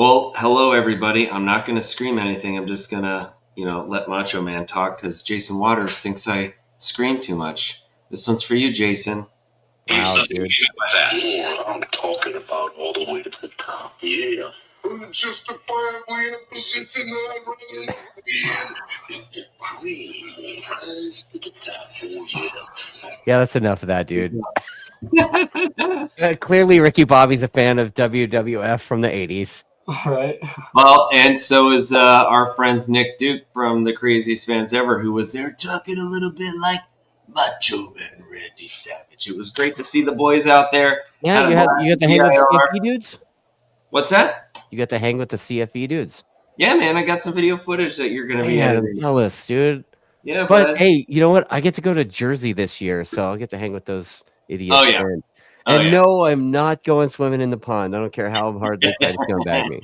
Well, hello everybody. I'm not going to scream anything. I'm just going to, let Macho Man talk because Jason Waters thinks I scream too much. This one's for you, Jason. Wow, dude. I'm talking about all the way to the top. Yeah. Justifiably in a position that I'd rather not be in. If the cream rise to the top, oh yeah. Yeah, that's enough of that, dude. Clearly, Ricky Bobby's a fan of WWF from the 80s. Right. Well, and so is our friends Nick Duke from the Craziest Fans Ever, who was there talking a little bit like Macho Man Randy Savage. It was great to see the boys out there. Yeah, you got to hang with CFE dudes? What's that? You got to hang with the CFE dudes. Yeah, man, I got some video footage that you're going to be editing. Jealous, dude. Yeah, but hey, you know what? I get to go to Jersey this year, so I'll get to hang with those idiots. Oh, yeah. No, I'm not going swimming in the pond. I don't care how hard they try to scumbag me.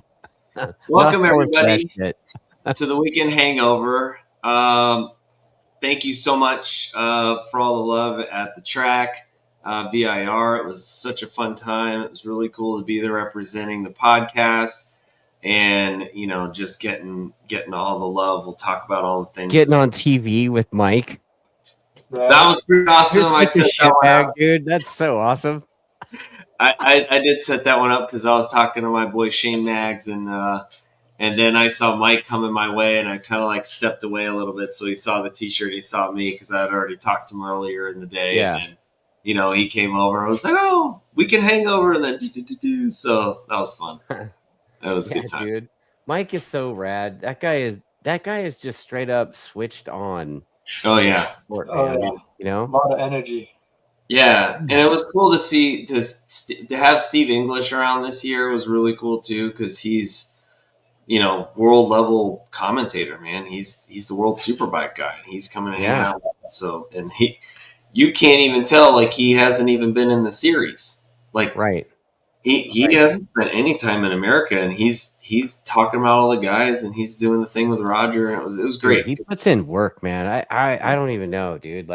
Welcome, everybody, to the Weekend Hangover. Thank you so much for all the love at the track, VIR. It was such a fun time. It was really cool to be there representing the podcast and, just getting all the love. We'll talk about all the things. Getting on TV with Mike. That was pretty awesome. I said that dude. That's so awesome. I did set that one up because I was talking to my boy Shane Maggs, and then I saw Mike coming my way, and I kind of stepped away a little bit. So he saw the T-shirt, he saw me because I had already talked to him earlier in the day. Yeah. And then, he came over. I was like, "Oh, we can hang over," and then so that was fun. That was a good time, dude. Mike is so rad. That guy is just straight up switched on. Oh yeah. A lot of energy. Yeah, and it was cool to see to have Steve English around this year was really cool too because he's world level commentator, man. He's the world Superbike guy, and he's coming to hang out. So you can't even tell he hasn't even been in the series. Right. He hasn't spent any time in America, and he's talking about all the guys, and he's doing the thing with Roger, and it was great. Dude, he puts in work, man. I don't even know, dude.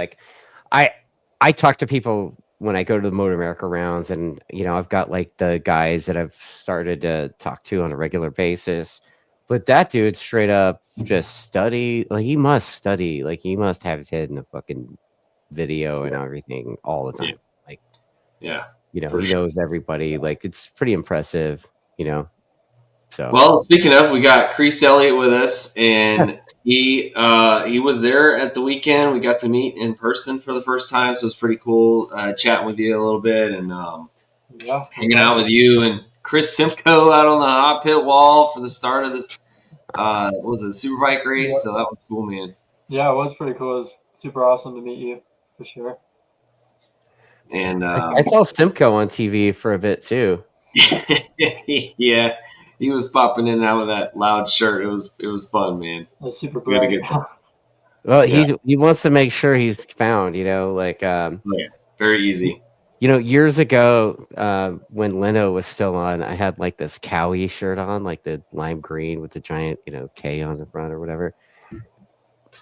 I talk to people when I go to the MotoAmerica rounds, and I've got the guys that I've started to talk to on a regular basis. But that dude straight up just study. He must study. He must have his head in the fucking video and everything all the time. He knows everybody. It's pretty impressive. So well, speaking of, we got Chris Elliot with us, and he was there at the weekend. We got to meet in person for the first time, so it was pretty cool chatting with you a little bit and hanging out with you and Chris Simcoe out on the hot pit wall for the start of this. What was it, Superbike race? Yeah. So that was cool, man. Yeah, it was pretty cool. It was super awesome to meet you, for sure. And I saw Simcoe on TV for a bit too. Yeah. He was popping in and out with that loud shirt. It was fun, man. It was super we had a good time. Well, he wants to make sure he's found, very easy. Years ago, when Leno was still on, I had this Cowie shirt on, the lime green with the giant, K on the front or whatever.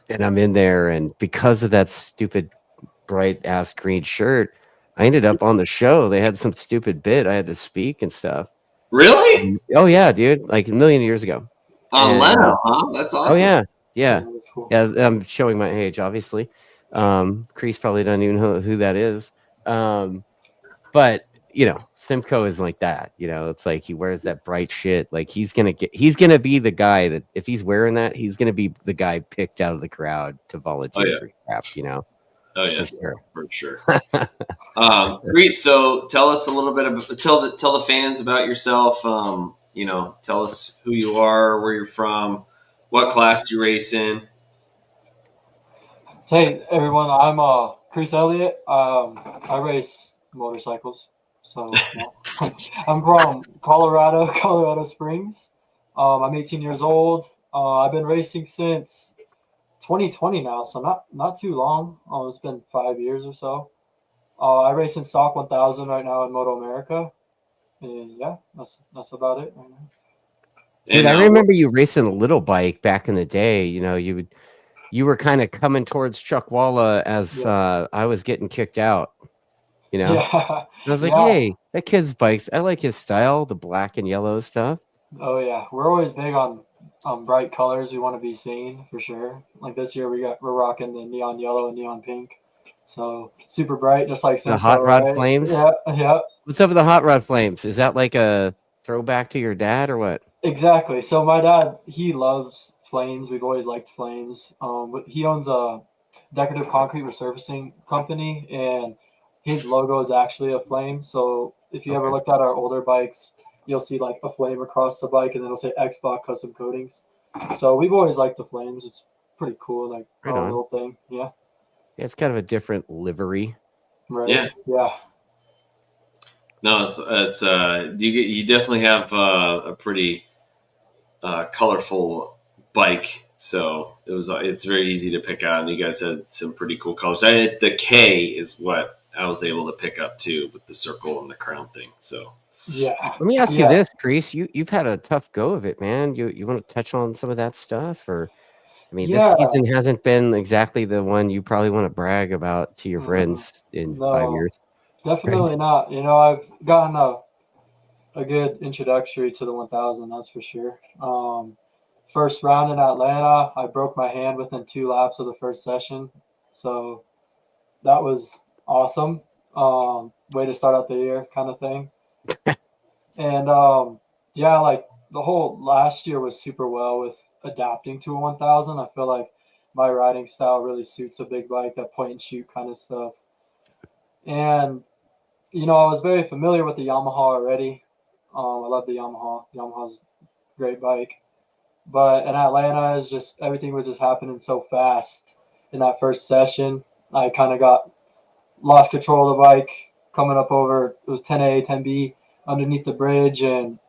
And I'm in there, and because of that stupid bright ass green shirt, I ended up on the show. They had some stupid bit. I had to speak and stuff. Really? Oh yeah, dude! A million years ago. On Leno, huh? That's awesome. Oh yeah. Cool. Yeah, I'm showing my age, obviously. Kreece probably doesn't even know who that is. But Simcoe is like that. It's he wears that bright shit. He's gonna be the guy that if he's wearing that, he's gonna be the guy picked out of the crowd to volunteer for crap. Oh yeah, for sure. Kreece, so tell us a little bit tell the fans about yourself. Tell us who you are, where you're from, what class you race in. Hey everyone, I'm Chris Elliot. I race motorcycles. So I'm from Colorado Springs. I'm 18 years old. I've been racing since 2020 now, so not too long. It's been 5 years or so. I race in Stock 1000 right now in MotoAmerica. And yeah, that's about it right now. Dude, I remember you racing a little bike back in the day. You were kind of coming towards Chuck Walla as I was getting kicked out. I was like, hey, that kid's bikes. I like his style, the black and yellow stuff. Oh yeah, we're always big on bright colors. We want to be seen for sure. Like this year, we're rocking the neon yellow and neon pink, so super bright, just like The hot Simcoe, rod right? flames. Yeah, yeah, What's up with the hot rod flames? Is that like a throwback to your dad or what? exactly. So my dad, he loves flames. We've always liked flames. But he owns a decorative concrete resurfacing company, and his logo is actually a flame. So if you ever Okay. looked at our older bikes, you'll see like a flame across the bike, and it'll say Xbox Custom Coatings. So we've always liked the flames. It's pretty cool, like Right our on. little thing. Yeah. Yeah, it's kind of a different livery. Right. Yeah. Yeah. No, it's you definitely have a pretty colorful bike, so it's very easy to pick out, and you guys had some pretty cool colors. The K is what I was able to pick up too, with the circle and the crown thing. So Yeah. Let me ask you Yeah. this, Kreece. You've had a tough go of it, man. You want to touch on some of that stuff, or I mean, this Yeah. season hasn't been exactly the one you probably want to brag about to your Mhm. friends in 5 No, years. definitely not. I've gotten a good introductory to the 1000, that's for sure. First round in Atlanta, I broke my hand within 2 laps of the first session, so that was awesome. Way to start out the year, kind of thing. And yeah, like the whole last year was super well with adapting to a 1000. I feel like my riding style really suits a big bike, that point and shoot kind of stuff. And I was very familiar with the Yamaha already. I love the Yamaha. Yamaha's a great bike. But in Atlanta, is just everything was just happening so fast in that first session. I kind of got lost control of the bike coming up over. It was 10A, 10B underneath the bridge, and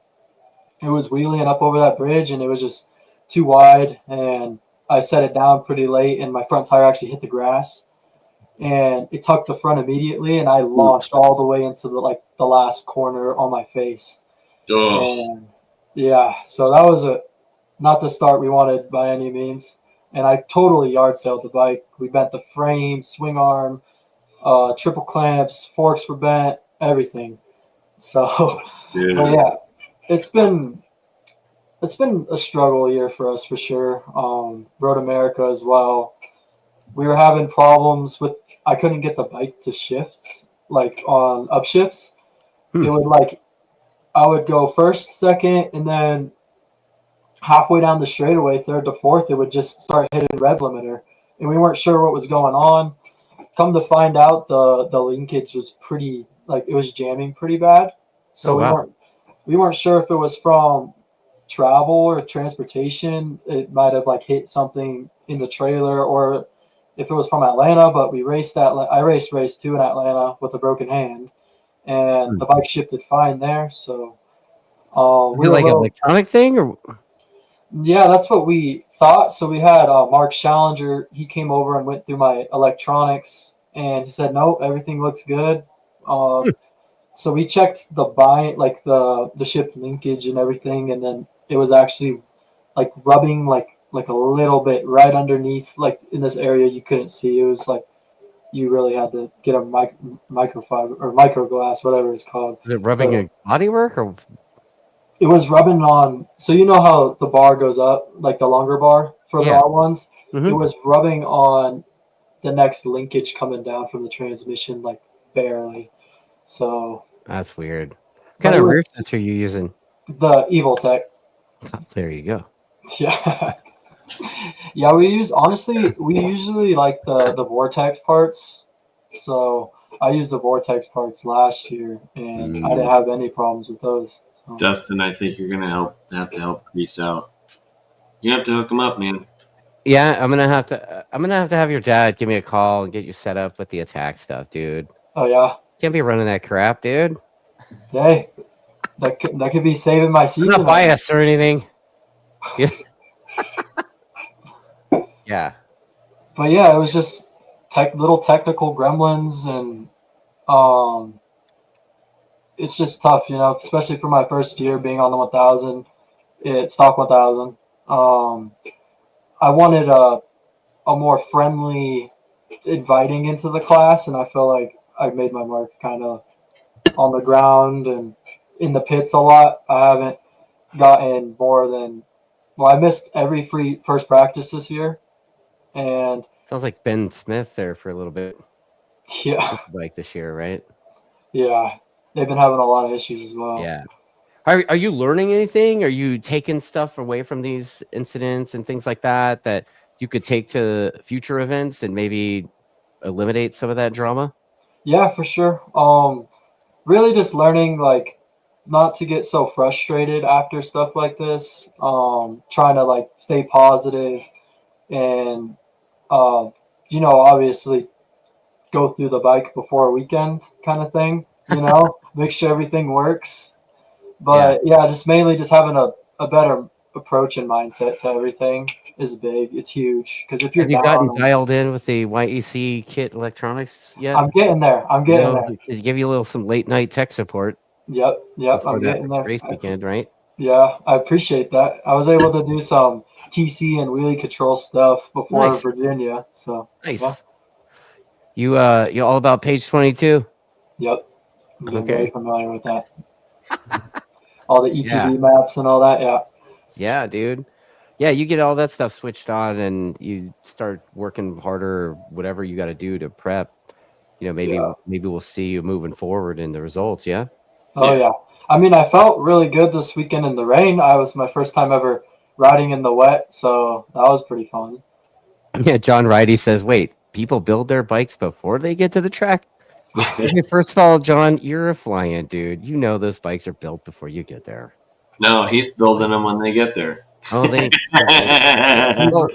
it was wheeling up over that bridge, and it was just too wide. And I set it down pretty late, and my front tire actually hit the grass, and it tucked the front immediately, and I launched all the way into the last corner on my face. oh, And yeah, so that was not the start we wanted by any means. And I totally yard sailed the bike. We bent the frame, swing arm, triple clamps, forks were bent, everything. So, but dude, yeah, it's been a struggle year for us for sure. Road America as well. We were having problems with. I couldn't get the bike to shift like on upshifts. Hmm. It would I would go first, second, and then halfway down the straightaway, third to fourth, it would just start hitting rev limiter, and we weren't sure what was going on. Come to find out, the linkage was pretty it was jamming pretty bad. Oh So we wow. weren't sure if it was from travel or transportation. It might have hit something in the trailer, or if it was from Atlanta. But we raced that. I raced race 2 in Atlanta with a broken hand, and Hmm. the bike shifted fine there. So Is we it were a like an little. electronic thing, or Yeah, that's what we thought. So we had Mark Challenger. He came over and went through my electronics, and he said, "No, everything looks good." Uh, Hmm. so we checked the the shift linkage and everything, and then it was actually rubbing like a little bit right underneath, like in this area you couldn't see. It was like you really had to get a microfiber or microglass, whatever it's called. is it rubbing So a bodywork, or it was rubbing on. So how the bar goes up, like the longer bar for the yeah? R1s. It Hmm. was rubbing on the next linkage coming down from the transmission, like barely. So, That's weird. What but kind it of was rear sensor are you using? the Evil Tech. Oh, there you go. Yeah, yeah. We usually like the Vortex parts. So I used the Vortex parts last year, and I didn't have any problems with those. So. Dustin, I think you're gonna have to help Kreece out. You have to hook him up, man. Yeah, I'm gonna have to. I'm gonna have to have your dad give me a call and get you set up with the attack stuff, dude. Oh yeah. Can't be running that crap, dude. Hey, that could be saving my I'm season. not biased or anything. Yeah. Yeah. But yeah, it was just little technical gremlins, and it's just tough, especially for my first year being on the 1000, stock 1000. I wanted a more friendly, inviting into the class, and I feel like I made my mark kind of on the ground and in the pits a lot. I haven't gotten more than. Well, I missed every first practice this year, and Sounds like Ben Smith there for a little bit. yeah, Superbike this year, right? yeah, they've been having a lot of issues as well. Yeah. Are you learning anything? Are you taking stuff away from these incidents and things like that that you could take to future events and maybe eliminate some of that drama? Yeah, for sure. Really just learning like not to get so frustrated after stuff like this. Trying to like stay positive and obviously go through the bike before a weekend kind of thing. Make sure everything works. But yeah, just mainly just having a better approach and mindset to everything is big. It's huge because if you're Have you down, gotten dialed in with the YEC kit electronics yet? I'm getting there. I'm getting there. Did you give you a little some late night tech support? Yep. Before I'm that getting there. race weekend, right? Yeah, I appreciate that. I was able to do some TC and wheelie control stuff before Nice. Virginia. So Nice. Yeah. You all about page 22? Yep. I'm getting Okay. very familiar with that. All the ETB Yeah. maps and all that. Yeah. Yeah, dude. Yeah, you get all that stuff switched on and you start working harder or whatever you got to do to prep. Maybe we'll see you moving forward in the results, yeah? Oh, yeah. I mean, I felt really good this weekend in the rain. I was my first time ever riding in the wet, so that was pretty fun. Yeah, John Ridey says, wait, people build their bikes before they get to the track? Okay, first of all, John, you're a fly-in, dude. You know those bikes are built before you get there. No, he's building them when they get there. Oh,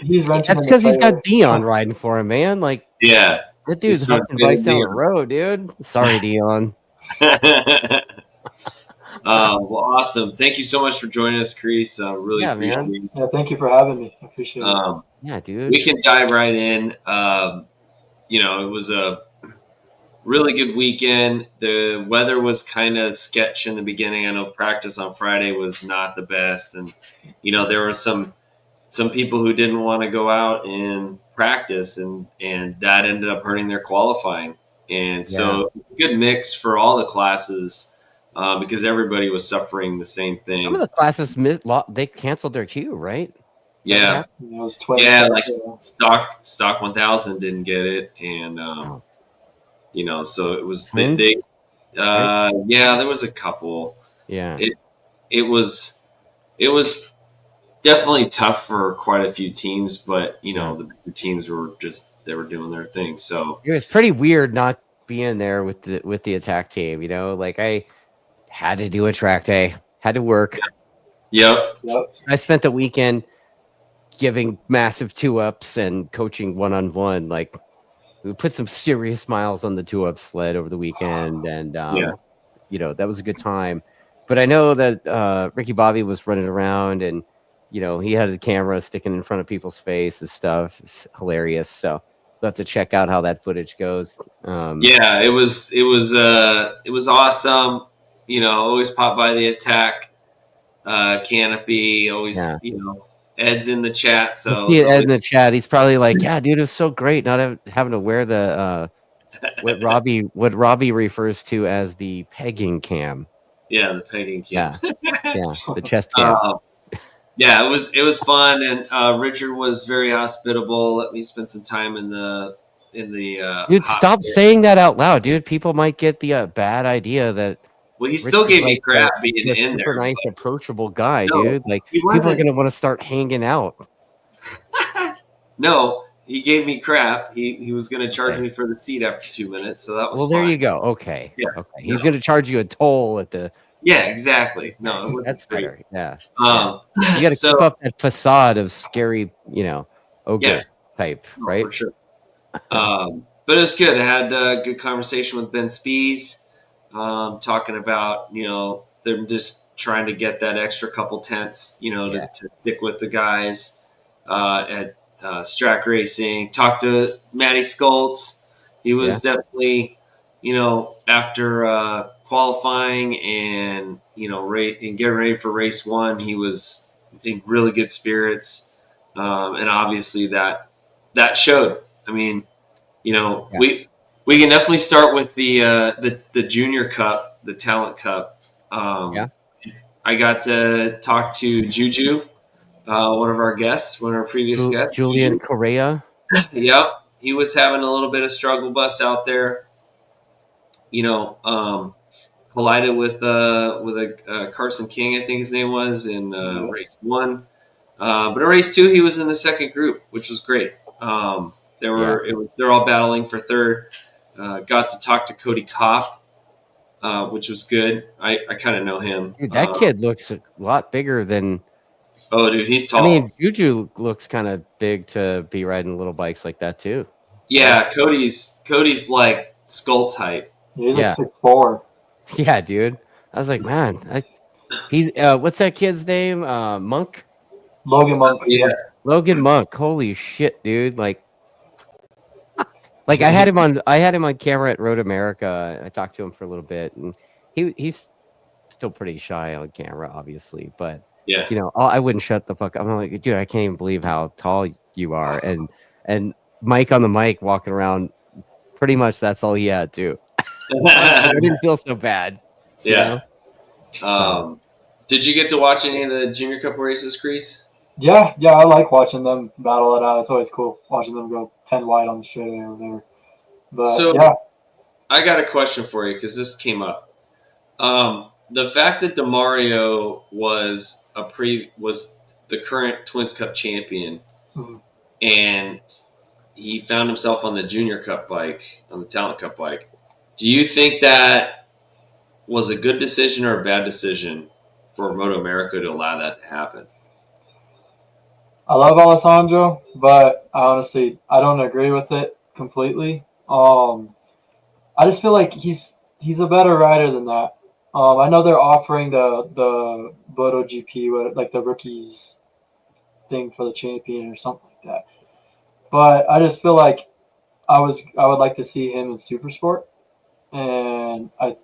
He's that's because he's got Dion riding for him, man. Like, yeah, that dude's hucking bikes down the road, dude. Sorry, Dion. Well, awesome. Thank you so much for joining us, Kreece. Really appreciate it. Yeah, thank you for having me. I appreciate it. Yeah, dude. We can dive right in. It was a really good weekend. The weather was kind of sketch in the beginning. I know practice on Friday was not the best. And, there were some people who didn't want to go out and practice, and that ended up hurting their qualifying. And so good mix for all the classes because everybody was suffering the same thing. Some of the classes, they canceled their queue, right? Yeah. It was 12. Yeah, like stock 1000 didn't get it. And, so it was there was a couple. Yeah. It was definitely tough for quite a few teams, but the teams were they were doing their thing. So it was pretty weird not being there with the attack team. Like I had to do a track day, had to work. Yep. I spent the weekend giving massive 2-ups and coaching 1-on-1. Like we put some serious miles on the 2-up sled over the weekend, and that was a good time. But I know that Ricky Bobby was running around, and he had the camera sticking in front of people's face and stuff. It's hilarious. So we'll have to check out how that footage goes. It was awesome. Always pop by the attack canopy. Always, Ed's in the chat. So see Ed in the chat. He's probably like, "Yeah, dude, it was so great not having to wear the what Robbie refers to as the pegging cam." Yeah, the pegging cam. Yeah, the chest cam. It was fun, and Richard was very hospitable. Let me spend some time in the. Dude, stop saying that out loud, dude. People might get the bad idea that. Well, he still gave me crap being in there. Super nice, approachable guy, dude. Like people are gonna want to start hanging out. No, he gave me crap. He was gonna charge me for the seat after 2 minutes, so that was well. Fine. There you go. Okay. Yeah. Okay. He's gonna charge you a toll at the. Yeah, exactly. No, that's better. Yeah. You got to keep up that facade of scary, type, right? For sure. But it was good. I had a good conversation with Ben Spees. Talking about, them just trying to get that extra couple tenths, to stick with the guys at Strack Racing. Talked to Matty Scholtz. He was definitely, after qualifying and, and getting ready for race one, he was in really good spirits. And obviously that showed. I mean, we can definitely start with the Junior Cup, the Talent Cup. I got to talk to Juju, one of our guests, one of our previous guests. Julian Correa. Yep. He was having a little bit of struggle bus out there. Collided with a Carson King, I think his name was, in race 1. But in race 2, he was in the second group, which was great. They're all battling for third. Got to talk to Cody Kopp, which was good. I kind of know him. Dude, that kid looks a lot bigger than. Oh, dude, he's tall. I mean, Juju looks kind of big to be riding little bikes like that too. Yeah, Cody's like Scholtz height. He's like 6'4". Yeah, dude. I was like, man, he's what's that kid's name? Monk? Logan Monk. Yeah. Logan Monk. Holy shit, dude. Like I had him on camera at Road America. I talked to him for a little bit, and he's still pretty shy on camera, obviously, but yeah, I wouldn't shut the fuck up. I'm like, dude, I can't even believe how tall you are. And Mike on the mic walking around, pretty much that's all he had too. I didn't feel so bad. Yeah. Did you get to watch any of the Junior Cup races, Kreece? Yeah, I like watching them battle it out. It's always cool watching them go 10 wide on the straightaway or whatever. But yeah. I got a question for you because this came up. The fact that DeMario was the current Twins Cup champion, and he found himself on the Junior Cup bike, on the Talent Cup bike. Do you think that was a good decision or a bad decision for MotoAmerica to allow that to happen? I love Alessandro, but honestly, I don't agree with it completely. I just feel like he's a better rider than that. I know they're offering the MotoGP, like the rookies thing for the champion or something like that. But I just feel like I would like to see him in SuperSport. And I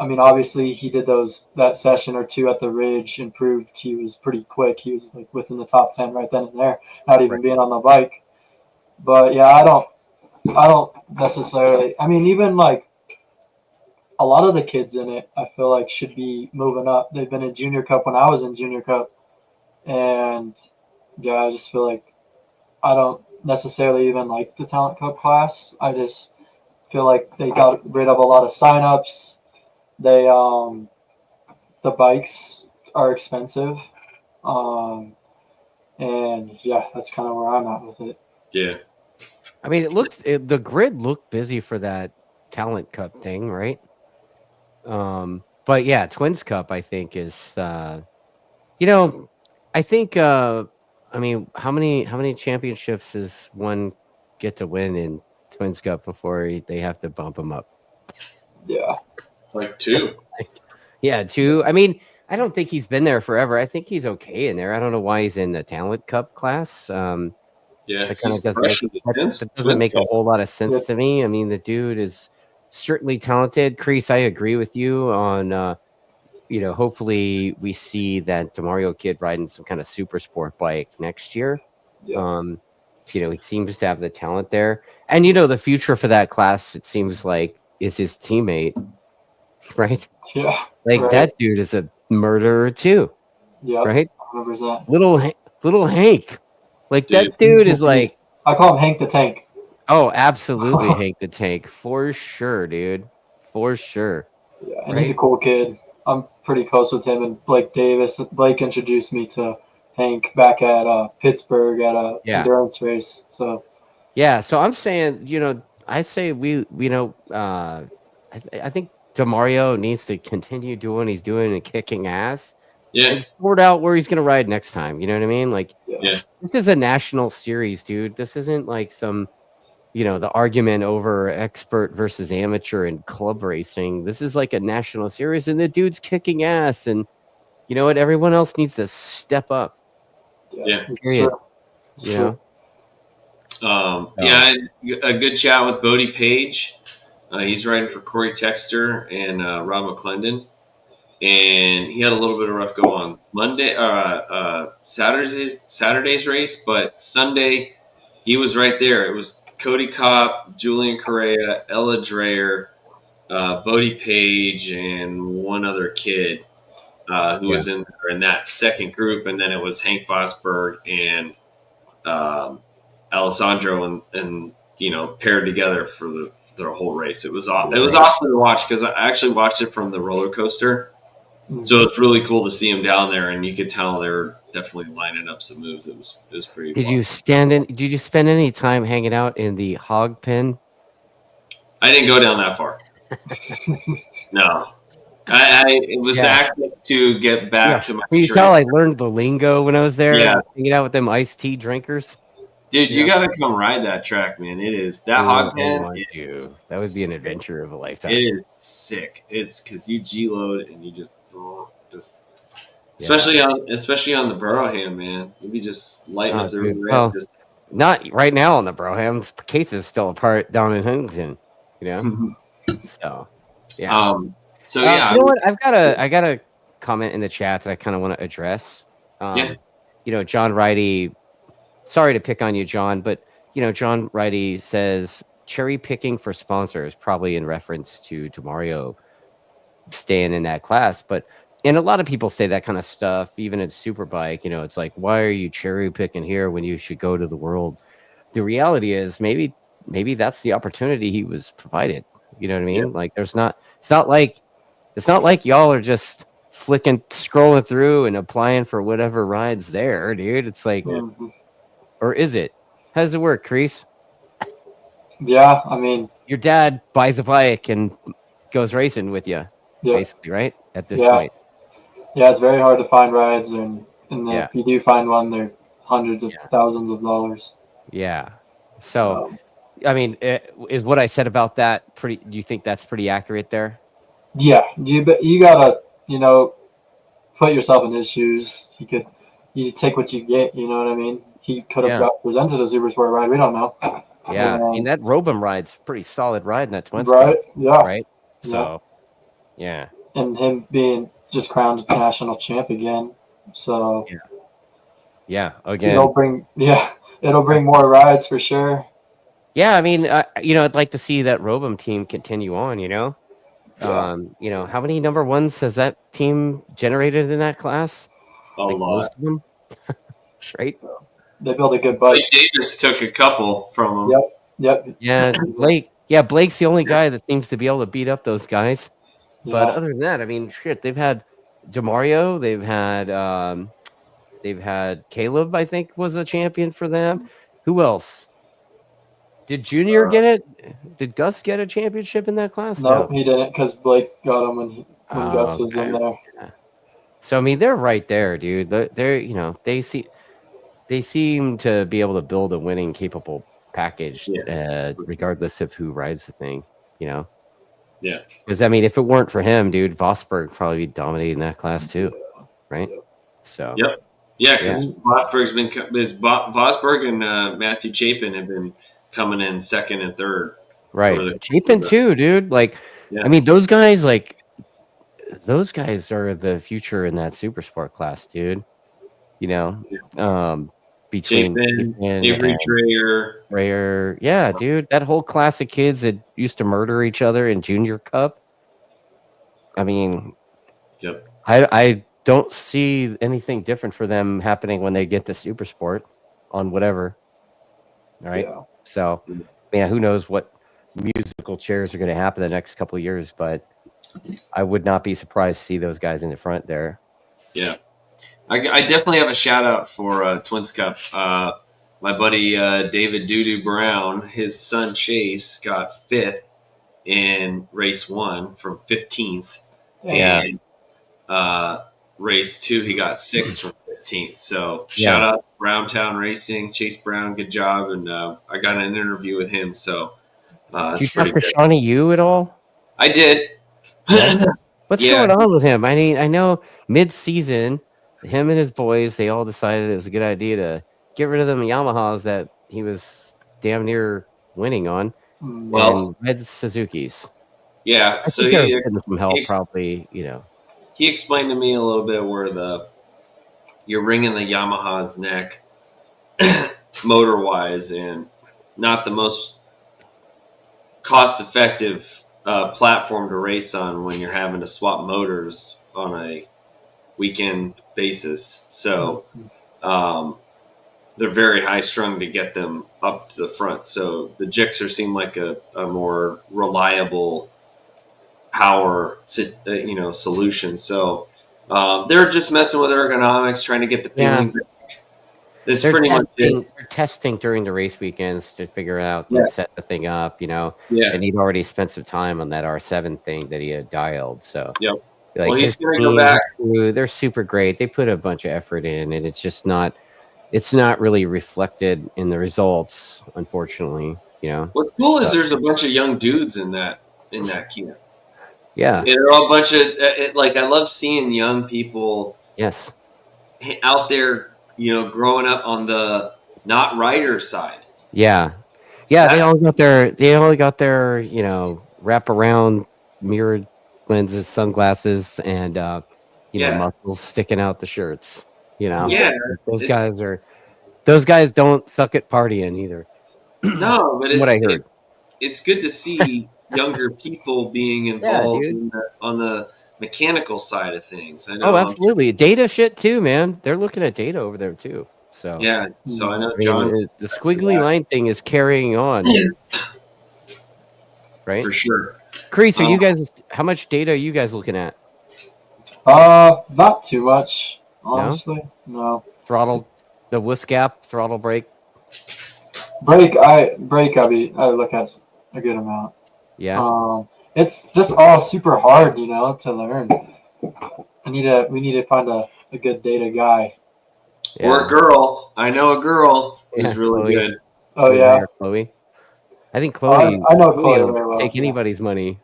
mean, obviously he did that session or two at the Ridge and proved he was pretty quick. He was like within the top 10 right then and there, not even being on the bike. But yeah, I don't necessarily. I mean, even like a lot of the kids in it, I feel like should be moving up. They've been in Junior Cup when I was in Junior Cup, and yeah, I just feel like I don't necessarily even like the Talent Cup class. I just feel like they got rid of a lot of signups. They the bikes are expensive, and yeah, that's kind of where I'm at with it. Yeah, I mean, the grid looked busy for that Talent Cup thing, right? But yeah, Twins Cup I think is I think I mean, how many championships does one get to win in Twins Cup before they have to bump him up? Yeah. Like 2. Yeah, 2. I mean, I don't think he's been there forever. I think he's okay in there. I don't know why he's in the Talent Cup class. Yeah, that kind of doesn't make a whole lot of sense to me. I mean, the dude is certainly talented. Kreece, I agree with you on hopefully we see that DeMario kid riding some kind of super sport bike next year. Yeah. He seems to have the talent there. And the future for that class, it seems like, is his teammate. Right? Yeah. Like that dude is a murderer too. Yeah. Right? 100%. Little Hank. Like that dude is like, I call him Hank the Tank. Oh, absolutely Hank the Tank. For sure, dude. For sure. Yeah, and he's a cool kid. I'm pretty close with him and Blake Davis. Blake introduced me to Hank back at Pittsburgh at a endurance race. So so I'm saying, I say I think DeMario needs to continue doing what he's doing and kicking ass. Yeah. And sort out where he's going to ride next time. You know what I mean? Like, this is a national series, dude. This isn't like some, the argument over expert versus amateur in club racing. This is like a national series, and the dude's kicking ass. And you know what? Everyone else needs to step up. Yeah. Period. A good chat with Bodie Page. He's riding for Corey Texter and Rob McClendon. And he had a little bit of rough go on Saturday's race, but Sunday he was right there. It was Cody Kopp, Julian Correa, Ella Dreyer, Bodie Page, and one other kid. who was in that second group, and then it was Hank Vosberg and Alessandro, and paired together for the whole race. It was awesome to watch because I actually watched it from the roller coaster, so it's really cool to see them down there, and you could tell they were definitely lining up some moves. It was pretty. Did you Did you spend any time hanging out in the hog pen? I didn't go down that far. No. It was actually to get back to my. Can you tell I learned the lingo when I was there? Yeah, hanging out with them iced tea drinkers. Dude, you gotta come ride that track, man. It is that hog pen. That would be an adventure of a lifetime. It is sick. It's because you G load and you just especially on the Burrowham, man. You'd be just lighting up the rim. Well, not right now on the Burrowham. Case is still apart down in Huntington. So yeah. So yeah, you know what? I got a comment in the chat that I kind of want to address. John Righty. Sorry to pick on you, John, but John Righty says cherry picking for sponsors, probably in reference to Mario staying in that class. And a lot of people say that kind of stuff, even at Superbike. It's like, why are you cherry picking here when you should go to the world? The reality is maybe that's the opportunity he was provided. You know what I mean? Yeah. Like it's not like y'all are just scrolling through and applying for whatever rides there, dude. It's like, or is it? How does it work, Kreece? Yeah, I mean, your dad buys a bike and goes racing with you, basically, right? At this point. Yeah, it's very hard to find rides, and if you do find one, they're hundreds of thousands of dollars. Yeah. So, I mean, is what I said about that pretty? Do you think that's pretty accurate there? Yeah, you gotta put yourself in his shoes. You take what you get. You know what I mean? He could have got presented a SuperSport ride. We don't know. Yeah, I mean that Robum ride's a pretty solid ride in that Twins. Right. Yeah. Right. So, yeah. And him being just crowned national champ again. So. Yeah. Again. It'll bring more rides for sure. Yeah, I mean, I'd like to see that Robum team continue on. How many number ones has that team generated in that class? A lot. Most of them. Right. They built a good bike. Blake Davis took a couple from them. Yep. Yeah, Blake. Yeah, Blake's the only guy that seems to be able to beat up those guys. Yeah. But other than that, I mean, shit, they've had DeMario. They've had Caleb. I think was a champion for them. Who else? Did Junior get it? Did Gus get a championship in that class? No, he didn't because Blake got him when Gus was in there. Yeah. So I mean, they're right there, dude. They seem to be able to build a winning, capable package, regardless of who rides the thing. Yeah. Because I mean, if it weren't for him, dude, Vosberg would probably be dominating that class too, right? So. Yep. Yeah, because Vosberg and Matthew Chapin have been coming in second and third. Right. Chapin too, dude. Like, I mean, those guys are the future in that SuperSport class, dude. Between Chapin, Avery Dreyer. Yeah, dude. That whole class of kids that used to murder each other in Junior Cup. I mean, I don't see anything different for them happening when they get to SuperSport on whatever. All right. Yeah. So, who knows what musical chairs are going to happen the next couple of years, but I would not be surprised to see those guys in the front there. Yeah. I definitely have a shout out for Twins Cup. My buddy David Doodoo Brown, his son Chase got 5th in race 1 from 15th. Yeah. And race 2, he got 6th from 15th. So shout out to Browntown Racing, Chase Brown, good job. And I got an interview with him. So did you talk to Shawnee Yu at all? I did. What's going on with him? I mean, I know mid-season, him and his boys, they all decided it was a good idea to get rid of them Yamahas that he was damn near winning on. Well, and red Suzuki's. Yeah, so they're getting some help, probably. He explained to me a little bit where you're wringing the Yamaha's neck, motor-wise, and not the most cost-effective platform to race on when you're having to swap motors on a weekend basis. So they're very high strung to get them up to the front. So the Gixxer seem like a more reliable power, solution. So they're just messing with ergonomics, trying to get the feeling back. It's pretty much it. They're testing during the race weekends to figure out Yeah. and set the thing up, Yeah. And he'd already spent some time on that R7 thing that he had dialed. So Yep. like Well, he's his going to go team, back. his crew, they're super great. They put a bunch of effort in, and it's not really reflected in the results, unfortunately. What's cool is there's a bunch of young dudes in that camp. Yeah. They're all a bunch of I love seeing young people. Yes. Out there, growing up on the not rider side. Yeah. Yeah, they all got their wrap around mirrored lenses, sunglasses, and muscles sticking out the shirts. Yeah, those guys don't suck at partying either. No, but what I heard. It's good to see younger people being involved on the mechanical side of things. I know. Oh, absolutely. Data shit too, man. They're looking at data over there too. So yeah, so I know John. The squiggly line thing is carrying on, right? For sure. Kreece, are you guys? How much data are you guys looking at? Not too much, honestly. No. Throttle, the wuss gap, throttle brake. Brake. I look at a good amount. Yeah. It's just all super hard, to learn. We need to find a good data guy. Yeah. Or a girl. I know a girl who's really good. Oh yeah, Chloe. I think Chloe. I know Chloe very well. Take anybody's money.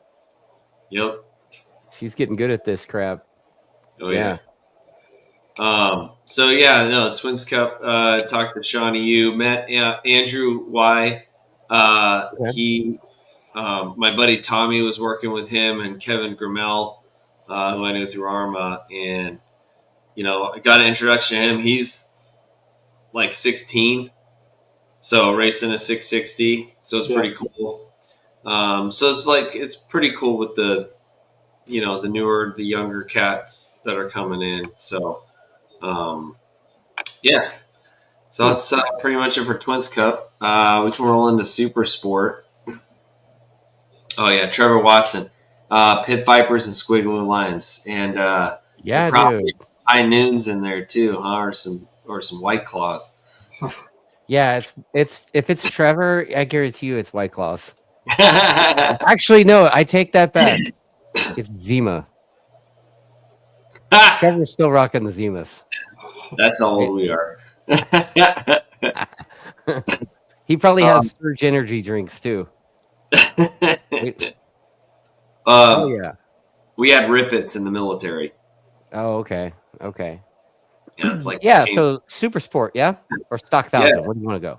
Yep. She's getting good at this crap. Oh yeah. Twins Cup. Talked to Shawnee Yu. Met Andrew Y. He. My buddy Tommy was working with him, and Kevin Grimmel, who I knew through Arma, and I got an introduction to him. He's like 16, so racing a 660, so it's pretty cool. So it's pretty cool with the the younger cats that are coming in. So so that's pretty much it for Twins Cup. We can roll into SuperSport. Oh yeah, Trevor Watson, Pit Vipers and Squiggly Lines, and dude, high noons in there too, huh? Or some White Claws. Yeah, it's if it's Trevor, I guarantee you it's White Claws. Actually, no, I take that back. It's Zima. Trevor's still rocking the Zimas. That's how old we are. He probably has Surge energy drinks too. Oh yeah, we had Rippets in the military. Oh okay. Yeah, it's like So SuperSport, or Stock 1000. Yeah. Where do you want to go?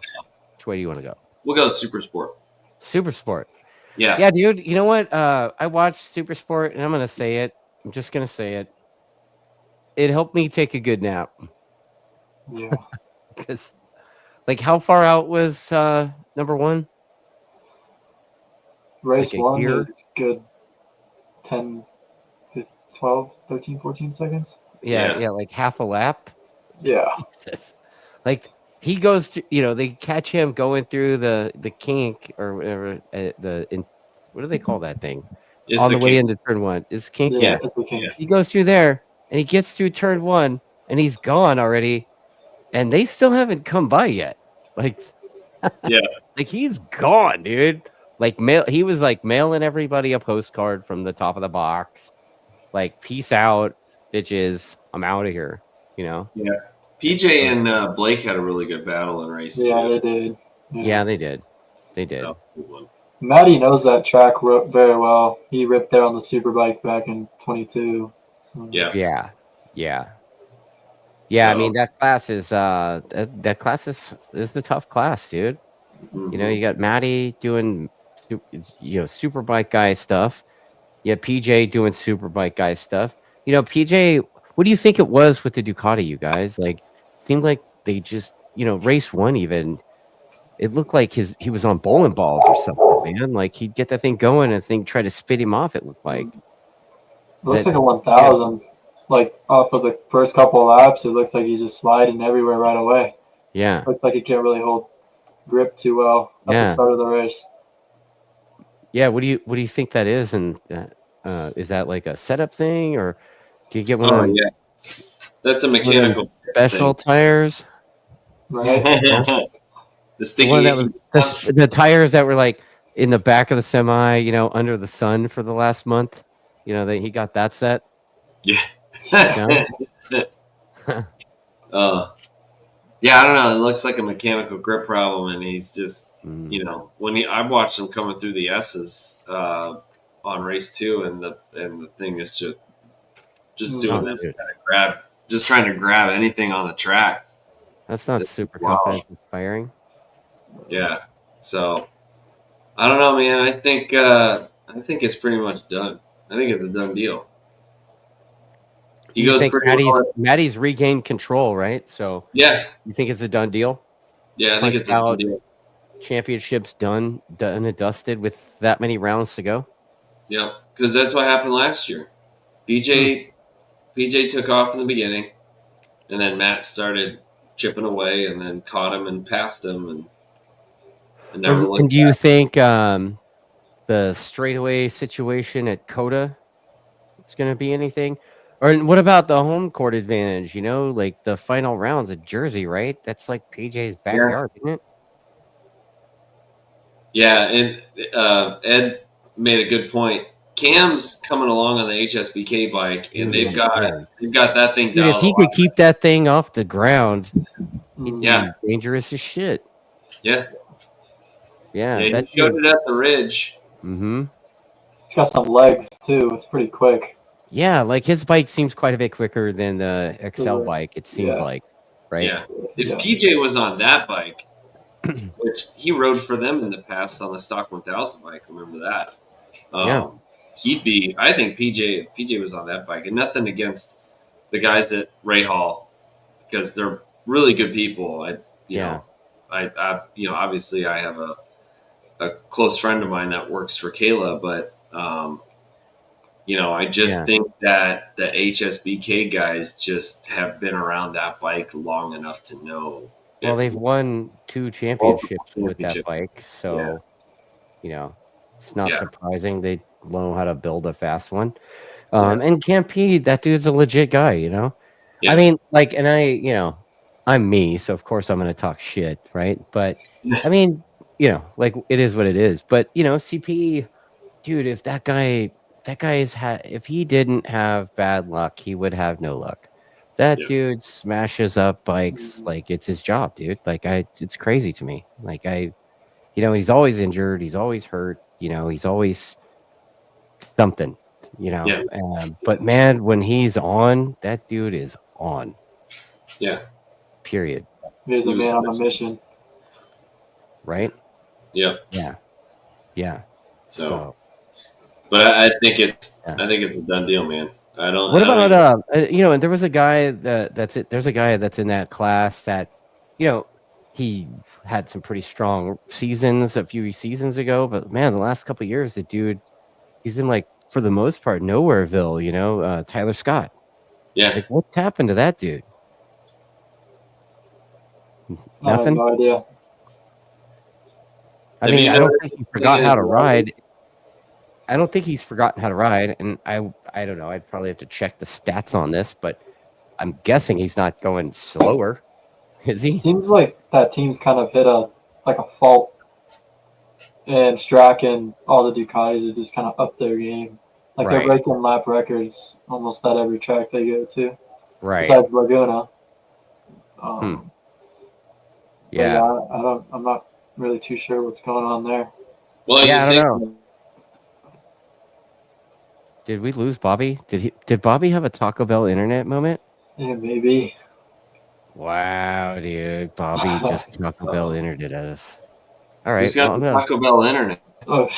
Which way do you want to go? We'll go SuperSport. SuperSport. Yeah, dude. You know what? I watched SuperSport, and I'm gonna say it. I'm just gonna say it. It helped me take a good nap. Yeah. Because, how far out was number one? Race one is good 10, 12, 13, 14 seconds. Yeah, like half a lap. Yeah. Jesus. He goes to, they catch him going through the kink or whatever, what do they call that thing? On the way into turn one. Is kink? Yeah. It's the kink. He goes through there and he gets through turn one and he's gone already. And they still haven't come by yet. He's gone, dude. He was mailing everybody a postcard from the top of the box. Peace out, bitches. I'm out of here. Yeah. PJ and Blake had a really good battle in race. Yeah, too. they did. Yeah, they did. Oh, Matty knows that track very well. He ripped there on the Superbike back in 22. So. Yeah. I mean, that class is is the tough class, dude. Mm-hmm. You got Matty doing Superbike guy stuff. You have PJ doing Superbike guy stuff. PJ, what do you think it was with the Ducati, you guys? Seemed like they just, race one even. It looked like he was on bowling balls or something, man. He'd get that thing going and try to spit him off, it looked like. Looks like a 1000. like off of the first couple of laps, it looks like he's just sliding everywhere right away. Yeah. Looks like he can't really hold grip too well at the start of the race. Yeah. What do you think that is? And is that like a setup thing, or do you get one of them? Yeah, that's a mechanical special thing. Tires. Right. The sticky one that was the tires that were like in the back of the semi, you know, under the sun for the last month. You know, he got that set. Yeah. Yeah, I don't know. It looks like a mechanical grip problem, and he's just, you know, I watched him coming through the S's on race 2, and the thing is just doing this kind of grab, just trying to grab anything on the track. That's not super confidence inspiring. Yeah. So I don't know, man. I think it's pretty much done. I think it's a done deal. You think Matty's regained control, right? So yeah, you think it's a done deal? Yeah, I think it's a done deal. Championships done and dusted with that many rounds to go. Yeah, because that's what happened last year. PJ took off in the beginning, and then Matt started chipping away, and then caught him and passed him, and never looked back. Do you think the straightaway situation at COTA is going to be anything? Or what about the home court advantage? You know, like the final rounds at Jersey, right? That's like PJ's backyard, isn't it? Yeah, and Ed made a good point. Cam's coming along on the HSBK bike, and they've got that thing down. Dude, if he could keep that thing off the ground, he's dangerous as shit. Yeah. Yeah, he showed it at the Ridge. Mm-hmm. It's got some legs too. It's pretty quick. Yeah, like his bike seems quite a bit quicker than the XL bike. It seems like, right? Yeah. If PJ was on that bike, which he rode for them in the past on the stock 1000 bike, remember that? He'd be. I think PJ was on that bike, and nothing against the guys at Ray Hall, because they're really good people. Obviously I have a close friend of mine that works for Kayla, but I just think that the HSBK guys just have been around that bike long enough to know. Well, they've won 2 championships with that bike, so it's not surprising they know how to build a fast one. And Campy, that dude's a legit guy, you know. Yeah. I mean, like, and I'm me, so of course I'm going to talk shit, right? But I mean, like, it is what it is. But CP, dude, if that guy if he didn't have bad luck, he would have no luck. That dude smashes up bikes like it's his job, dude. Like it's crazy to me. Like he's always injured, he's always hurt, he's always something, but man, when he's on, that dude is on. Yeah. Period. He's a man on a mission. Right? Yeah. Yeah. Yeah. So. But I think it's a done deal, man. What about and there was a guy that's it. There's a guy that's in that class that, he had some pretty strong seasons a few seasons ago, but man, the last couple of years, the dude, he's been like, for the most part, nowhereville. Tyler Scott. Yeah. Like, what's happened to that dude? Nothing. I have no idea. I mean, I don't think he forgot how to ride. I don't think he's forgotten how to ride, and I don't know. I'd probably have to check the stats on this, but I'm guessing he's not going slower. Is he? It seems like that team's kind of hit a fault, and Strack and all the Ducatis have just kind of upped their game. Like they're breaking lap records almost at every track they go to. Right. Besides Laguna. Yeah. I'm not really too sure what's going on there. Well, I don't know. Did we lose Bobby? Did Bobby have a Taco Bell internet moment? Yeah, maybe. Wow, dude. Bobby just Taco Bell internet us. All right. Who's got the Taco Bell internet? Now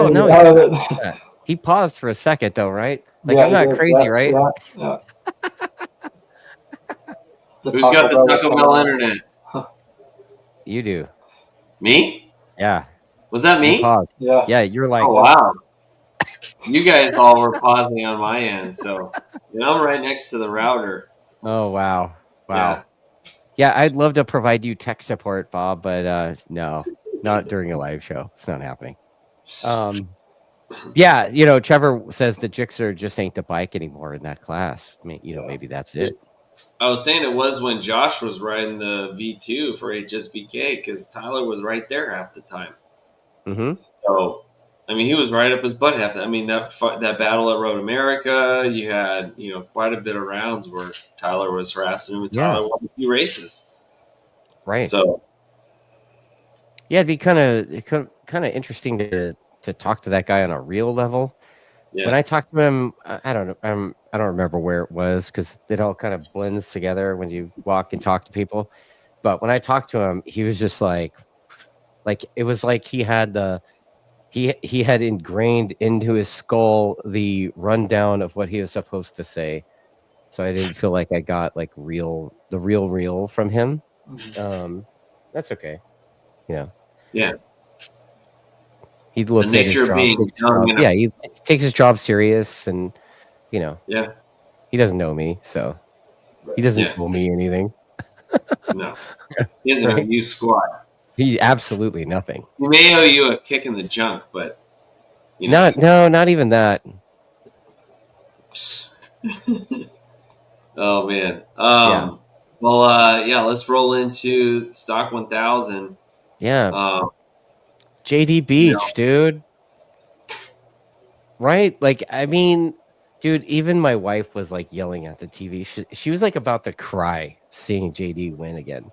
no. He paused for a second though, right? Like, I'm not crazy, right? Yeah. Who's got the Taco Bell internet? You do. Me? Yeah. Was that me? Yeah, you're like, oh wow. You guys all were pausing on my end, so I'm right next to the router. Oh wow. Yeah, I'd love to provide you tech support, Bob, but no, not during a live show. It's not happening. Yeah, Trevor says the Gixxer just ain't the bike anymore in that class. I mean, maybe that's it. I was saying it was when Josh was riding the V2 for HSBK because Tyler was right there half the time. Mm-hmm. So, I mean, he was right up his butt half. I mean, that battle at Road America, you had quite a bit of rounds where Tyler was harassing him, and Tyler won a few races. Right. So, yeah, it'd be kind of interesting to talk to that guy on a real level. Yeah. When I talked to him, I don't know. I don't remember where it was because it all kind of blends together when you walk and talk to people. But when I talked to him, he was just like it was like he had he had ingrained into his skull the rundown of what he was supposed to say. So I didn't feel like I got like the real from him. That's okay. Yeah. He looks at his job. He takes his job serious, and Yeah. He doesn't know me, so he doesn't owe me anything. No, he doesn't owe you squat. He absolutely nothing. He may owe you a kick in the junk, but not even that. Oh man. Well, let's roll into Stock 1000. Yeah. JD Beach, dude. Right? Like, I mean, dude, even my wife was like yelling at the TV. She was like about to cry seeing JD win again,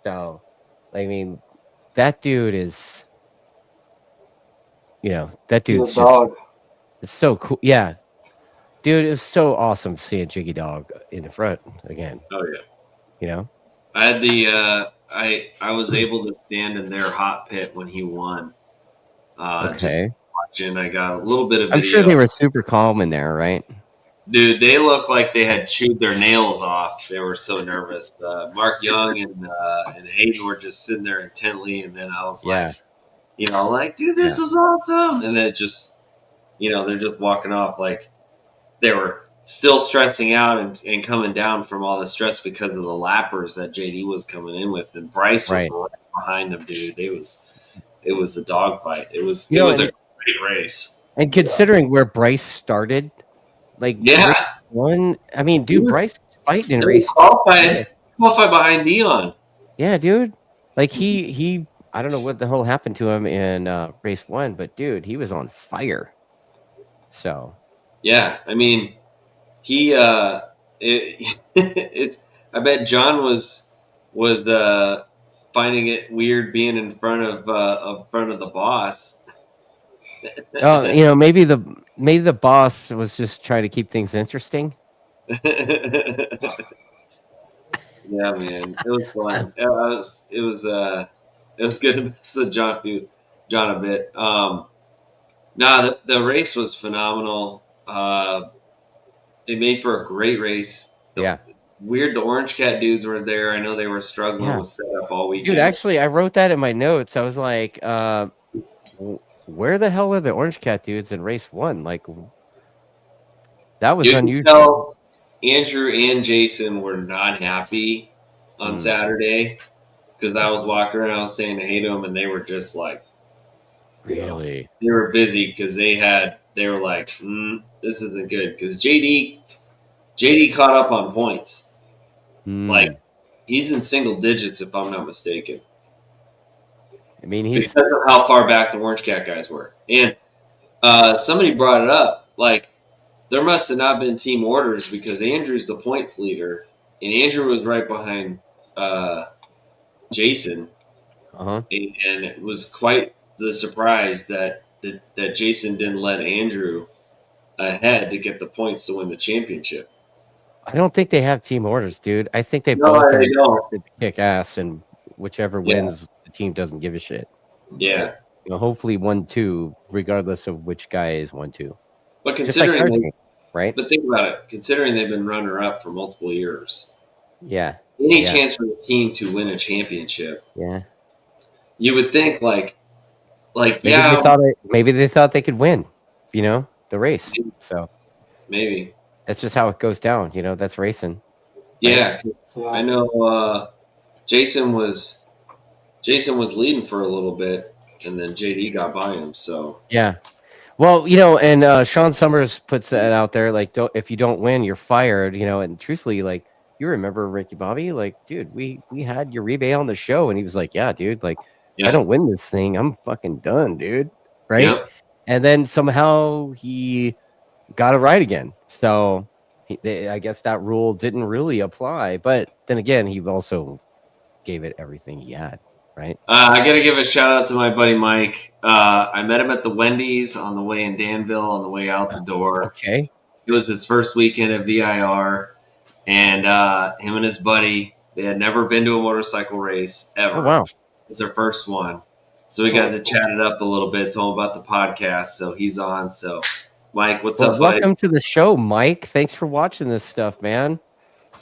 So, I mean, that dude is, that dude's just, it's so cool. Yeah. Dude, it was so awesome seeing Jiggy Dog in the front again. Oh, yeah. I had I was able to stand in their hot pit when he won. Just watching, I got a little bit of video. I'm sure they were super calm in there, right? Dude, they looked like they had chewed their nails off. They were so nervous. Mark Young and Hayden were just sitting there intently, and then I was like, dude, this was awesome. And then it just, they're just walking off like they were still stressing out and coming down from all the stress because of the lappers that JD was coming in with, and Bryce was right behind them, dude. It was a dogfight. It was a great race. And considering where Bryce started, race one, I mean, dude, Bryce was fighting in race qualified behind Dion. Yeah, dude. Like he I don't know what the hell happened to him in race one, but dude, he was on fire. So yeah, I mean, he I bet John was finding it weird being in front of the boss. Oh, maybe the boss was just trying to keep things interesting. Yeah, man, it was fun. It was good to miss John a bit. The race was phenomenal. It made for a great race. Weird, the Orange Cat dudes were there. I know they were struggling with setup all weekend. Dude, actually, I wrote that in my notes. I was like, where the hell are the Orange Cat dudes in race one? Like, that was unusual. Andrew and Jason were not happy on Saturday because I was walking around, I was saying hey to them, and they were just like, really? They were busy because they were like, this isn't good because JD caught up on points. Like, he's in single digits if I'm not mistaken. I mean, because of how far back the Orange Cat guys were. And somebody brought it up, like, there must have not been team orders because Andrew's the points leader, and Andrew was right behind Jason. And it was quite the surprise that Jason didn't let Andrew ahead to get the points to win the championship. I don't think they have team orders, dude. I think they both are to kick ass, and whichever wins, the team doesn't give a shit. Yeah. Hopefully 1-2, regardless of which guy is 1-2. But considering right? But think about it. Considering they've been runner-up for multiple years. Yeah. Any chance for the team to win a championship. Yeah. You would think maybe they thought they could win. the race. So maybe that's just how it goes down. That's racing. Yeah, 'cause I know Jason was leading for a little bit, and then JD got by him. So yeah. Well, and Sean Summers puts that out there, like, if you don't win, you're fired. And truthfully, like, you remember Ricky Bobby, like, dude, we had Uribe on the show, and he was like, yeah, dude, like, if I don't win this thing, I'm fucking done, dude, right? Yep. And then somehow he got it right again. So I guess that rule didn't really apply, but then again, he also gave it everything he had. Right. I got to give a shout out to my buddy Mike. I met him at the Wendy's on the way in Danville, on the way out the door. Okay. It was his first weekend at VIR, and him and his buddy, they had never been to a motorcycle race ever. Oh, wow. It was their first one. So we got to chat it up a little bit, told him about the podcast. So he's on. So, Mike, what's up, buddy? Welcome to the show, Mike. Thanks for watching this stuff, man.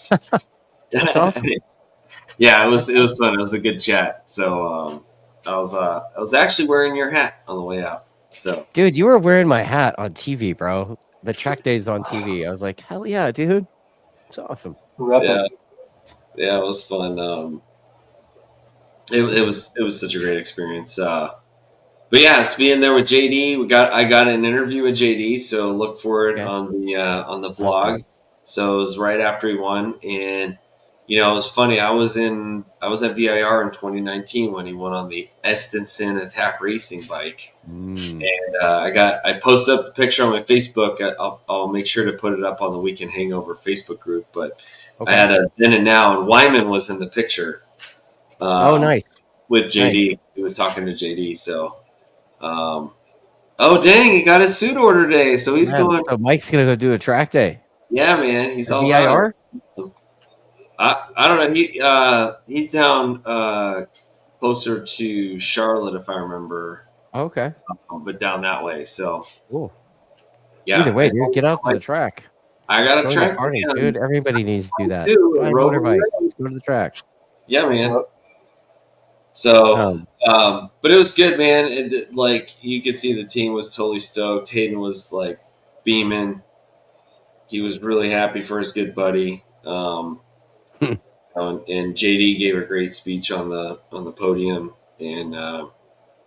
That's awesome. Yeah, it was fun. It was a good chat. So I was actually wearing your hat on the way out. So, dude, you were wearing my hat on TV, bro. The TrackDaz on TV. I was like, hell yeah, dude. It's awesome. Yeah, it was fun. It was such a great experience. But yeah, it's being there with JD. I got an interview with JD, so look for it on the vlog. Okay. So it was right after he won, and it was funny. I was at VIR in 2019 when he won on the Estenson Attack Racing bike, and I posted up the picture on my Facebook. I'll make sure to put it up on the Weekend Hangover Facebook group. But I had a then and now, and Wyman was in the picture. Nice. With JD, nice. He was talking to JD. So, oh dang, he got his suit order today, so he's going. So Mike's gonna go do a track day. Yeah, man, he's all VIR. I don't know. He's down closer to Charlotte, if I remember. Okay. But down that way. So. Cool. Yeah. Either way, dude, get out on the track. I got a track, party, dude. Everybody needs to do that. Buy motorbike. Go to the track. Yeah, man. So, but it was good, man. Like you could see, the team was totally stoked. Hayden was like beaming. He was really happy for his good buddy. And JD gave a great speech on the podium, and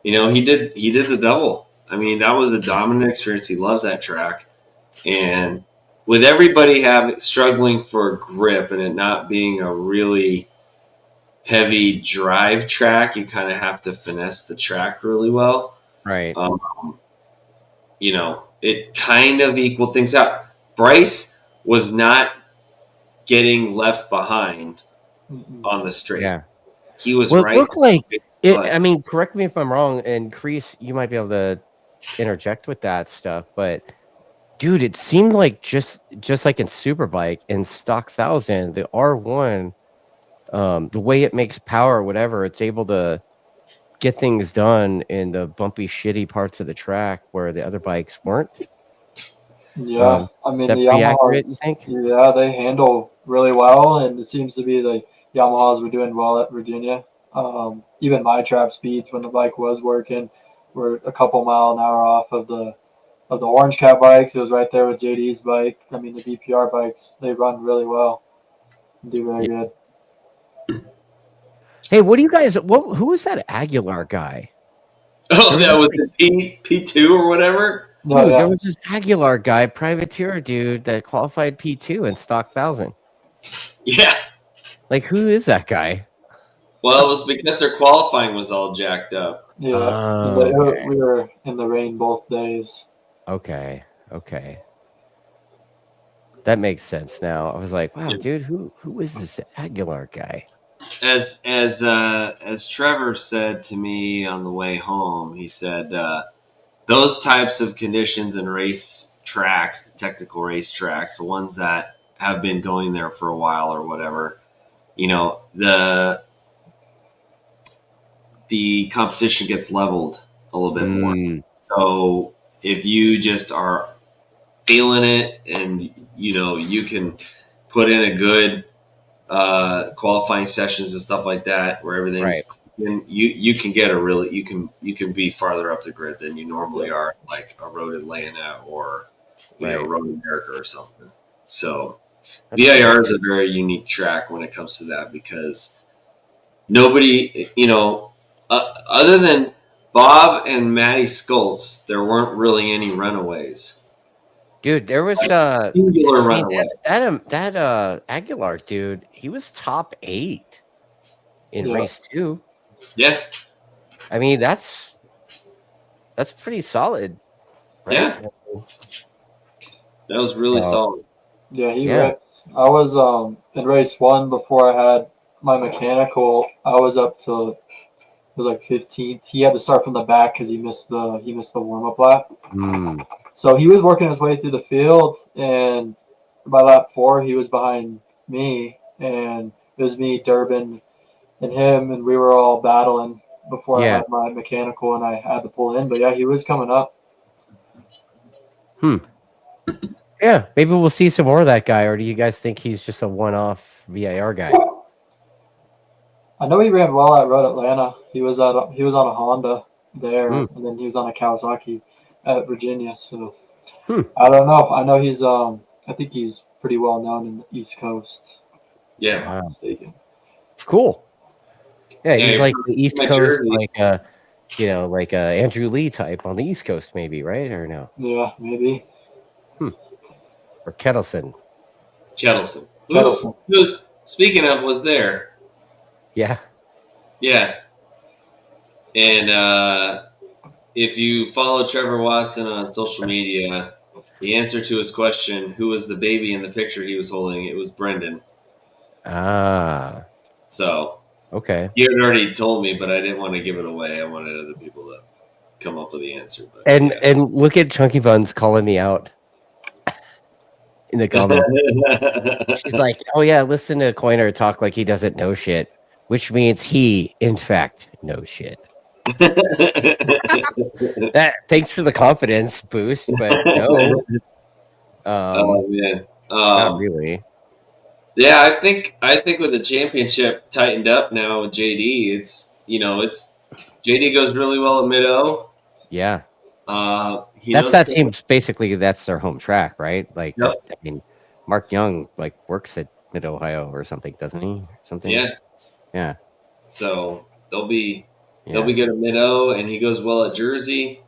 he did the double. I mean, that was a dominant experience. He loves that track, and with everybody struggling for grip and it not being a really heavy drive track, you kind of have to finesse the track really well. Right. It kind of equaled things out. Bryce was not getting left behind on the straight. Yeah. He was right. It looked like it. I mean, correct me if I'm wrong, and Kreece, you might be able to interject with that stuff, but dude, it seemed like just like in Superbike in stock 1000, the R1, the way it makes power or whatever, it's able to get things done in the bumpy, shitty parts of the track where the other bikes weren't. Yeah, I mean, the Yamahas, you think? Yeah, they handle really well, and it seems to be the Yamahas were doing well at Virginia. Even my trap speeds when the bike was working were a couple mile an hour off of the orange cap bikes. It was right there with JD's bike. I mean, the DPR bikes, they run really well. Do very good. Hey, what do you guys? Who was that Aguilar guy? Oh, that was the P2 or whatever. No, there was this Aguilar guy, privateer dude, that qualified P2 in stock 1000. Yeah. Like, who is that guy? Well, it was because their qualifying was all jacked up. Yeah, okay. We were in the rain both days. Okay. That makes sense now. I was like, wow, dude, who is this Aguilar guy? As Trevor said to me on the way home, he said those types of conditions and race tracks, the technical race tracks, the ones that have been going there for a while or whatever, the competition gets leveled a little bit more. So if you just are feeling it and, you can put in a good qualifying sessions and stuff like that where everything's you can get you can be farther up the grid than you normally are, like a Road Atlanta or Road America or something. So VIR is a very unique track when it comes to that, because nobody, other than Bob and Matty Scholtz, there weren't really any runaways. Dude, there was singular runaway. That Aguilar dude, he was top 8 in race 2. Yeah. I mean, that's pretty solid, right? Yeah. That was really solid. Yeah, I was in race 1 before I had my mechanical. I was up to, it was like 15th. He had to start from the back because he missed the warm up lap. So he was working his way through the field, and by lap 4 he was behind me, and it was me, Durbin, and him, and we were all battling before I had my mechanical and I had to pull in. But yeah, he was coming up. Yeah, maybe we'll see some more of that guy, or do you guys think he's just a one-off VIR guy? I know he ran well at Road Atlanta. He was on a Honda there, and then he was on a Kawasaki at Virginia. So I don't know. I know he's I think he's pretty well known in the East Coast. Yeah. If I'm not mistaken. Cool. Yeah, he's like the East Coast, jersey. like a Andrew Lee type on the East Coast, maybe, right? Or no? Yeah, maybe. Or Kettleson. Who, speaking of, was there. Yeah. Yeah. And if you follow Trevor Watson on social media, the answer to his question, who was the baby in the picture he was holding, it was Brendan. Ah. So. Okay. You had already told me, but I didn't want to give it away. I wanted other people to come up with the answer. But, and look at Chunky Buns calling me out in the comments. She's like, "Oh yeah, listen to Coiner talk like he doesn't know shit," which means he, in fact, knows shit. Thanks for the confidence boost, but no. Oh man, not really. Yeah, I think with the championship tightened up now with JD, it's JD goes really well at Mid-O. Yeah. That's that team. Basically, that's their home track, right? Like, yep. I mean, Mark Young works at Mid Ohio or something, doesn't he? Something. Yeah. Yeah. So they'll be good at Mid-O, and he goes well at Jersey.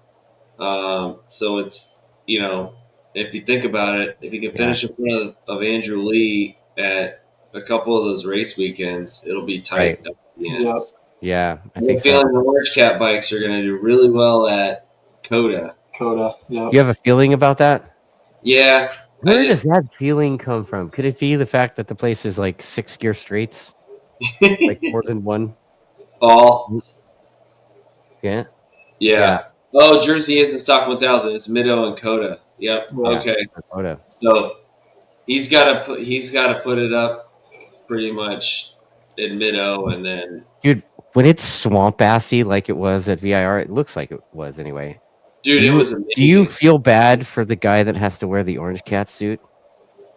So it's if you think about it, if he can finish in front of Andrew Lee at a couple of those race weekends, it'll be tight at the end. Yeah, I think feeling the orange cap bikes are going to do really well at Coda. Yeah. You have a feeling about that? Yeah. Where does that feeling come from? Could it be the fact that the place is like 6-gear straights, like more than one? All. Yeah. Oh, Jersey isn't stock 1000. It's Mid-O and Coda. Yep. Yeah. Okay. Coda. So he's got to put it up pretty much in Mid-O, and then dude, when it's swamp assy like it was at VIR, it looks like it was anyway. Dude, it was amazing. Do you feel bad for the guy that has to wear the orange cat suit?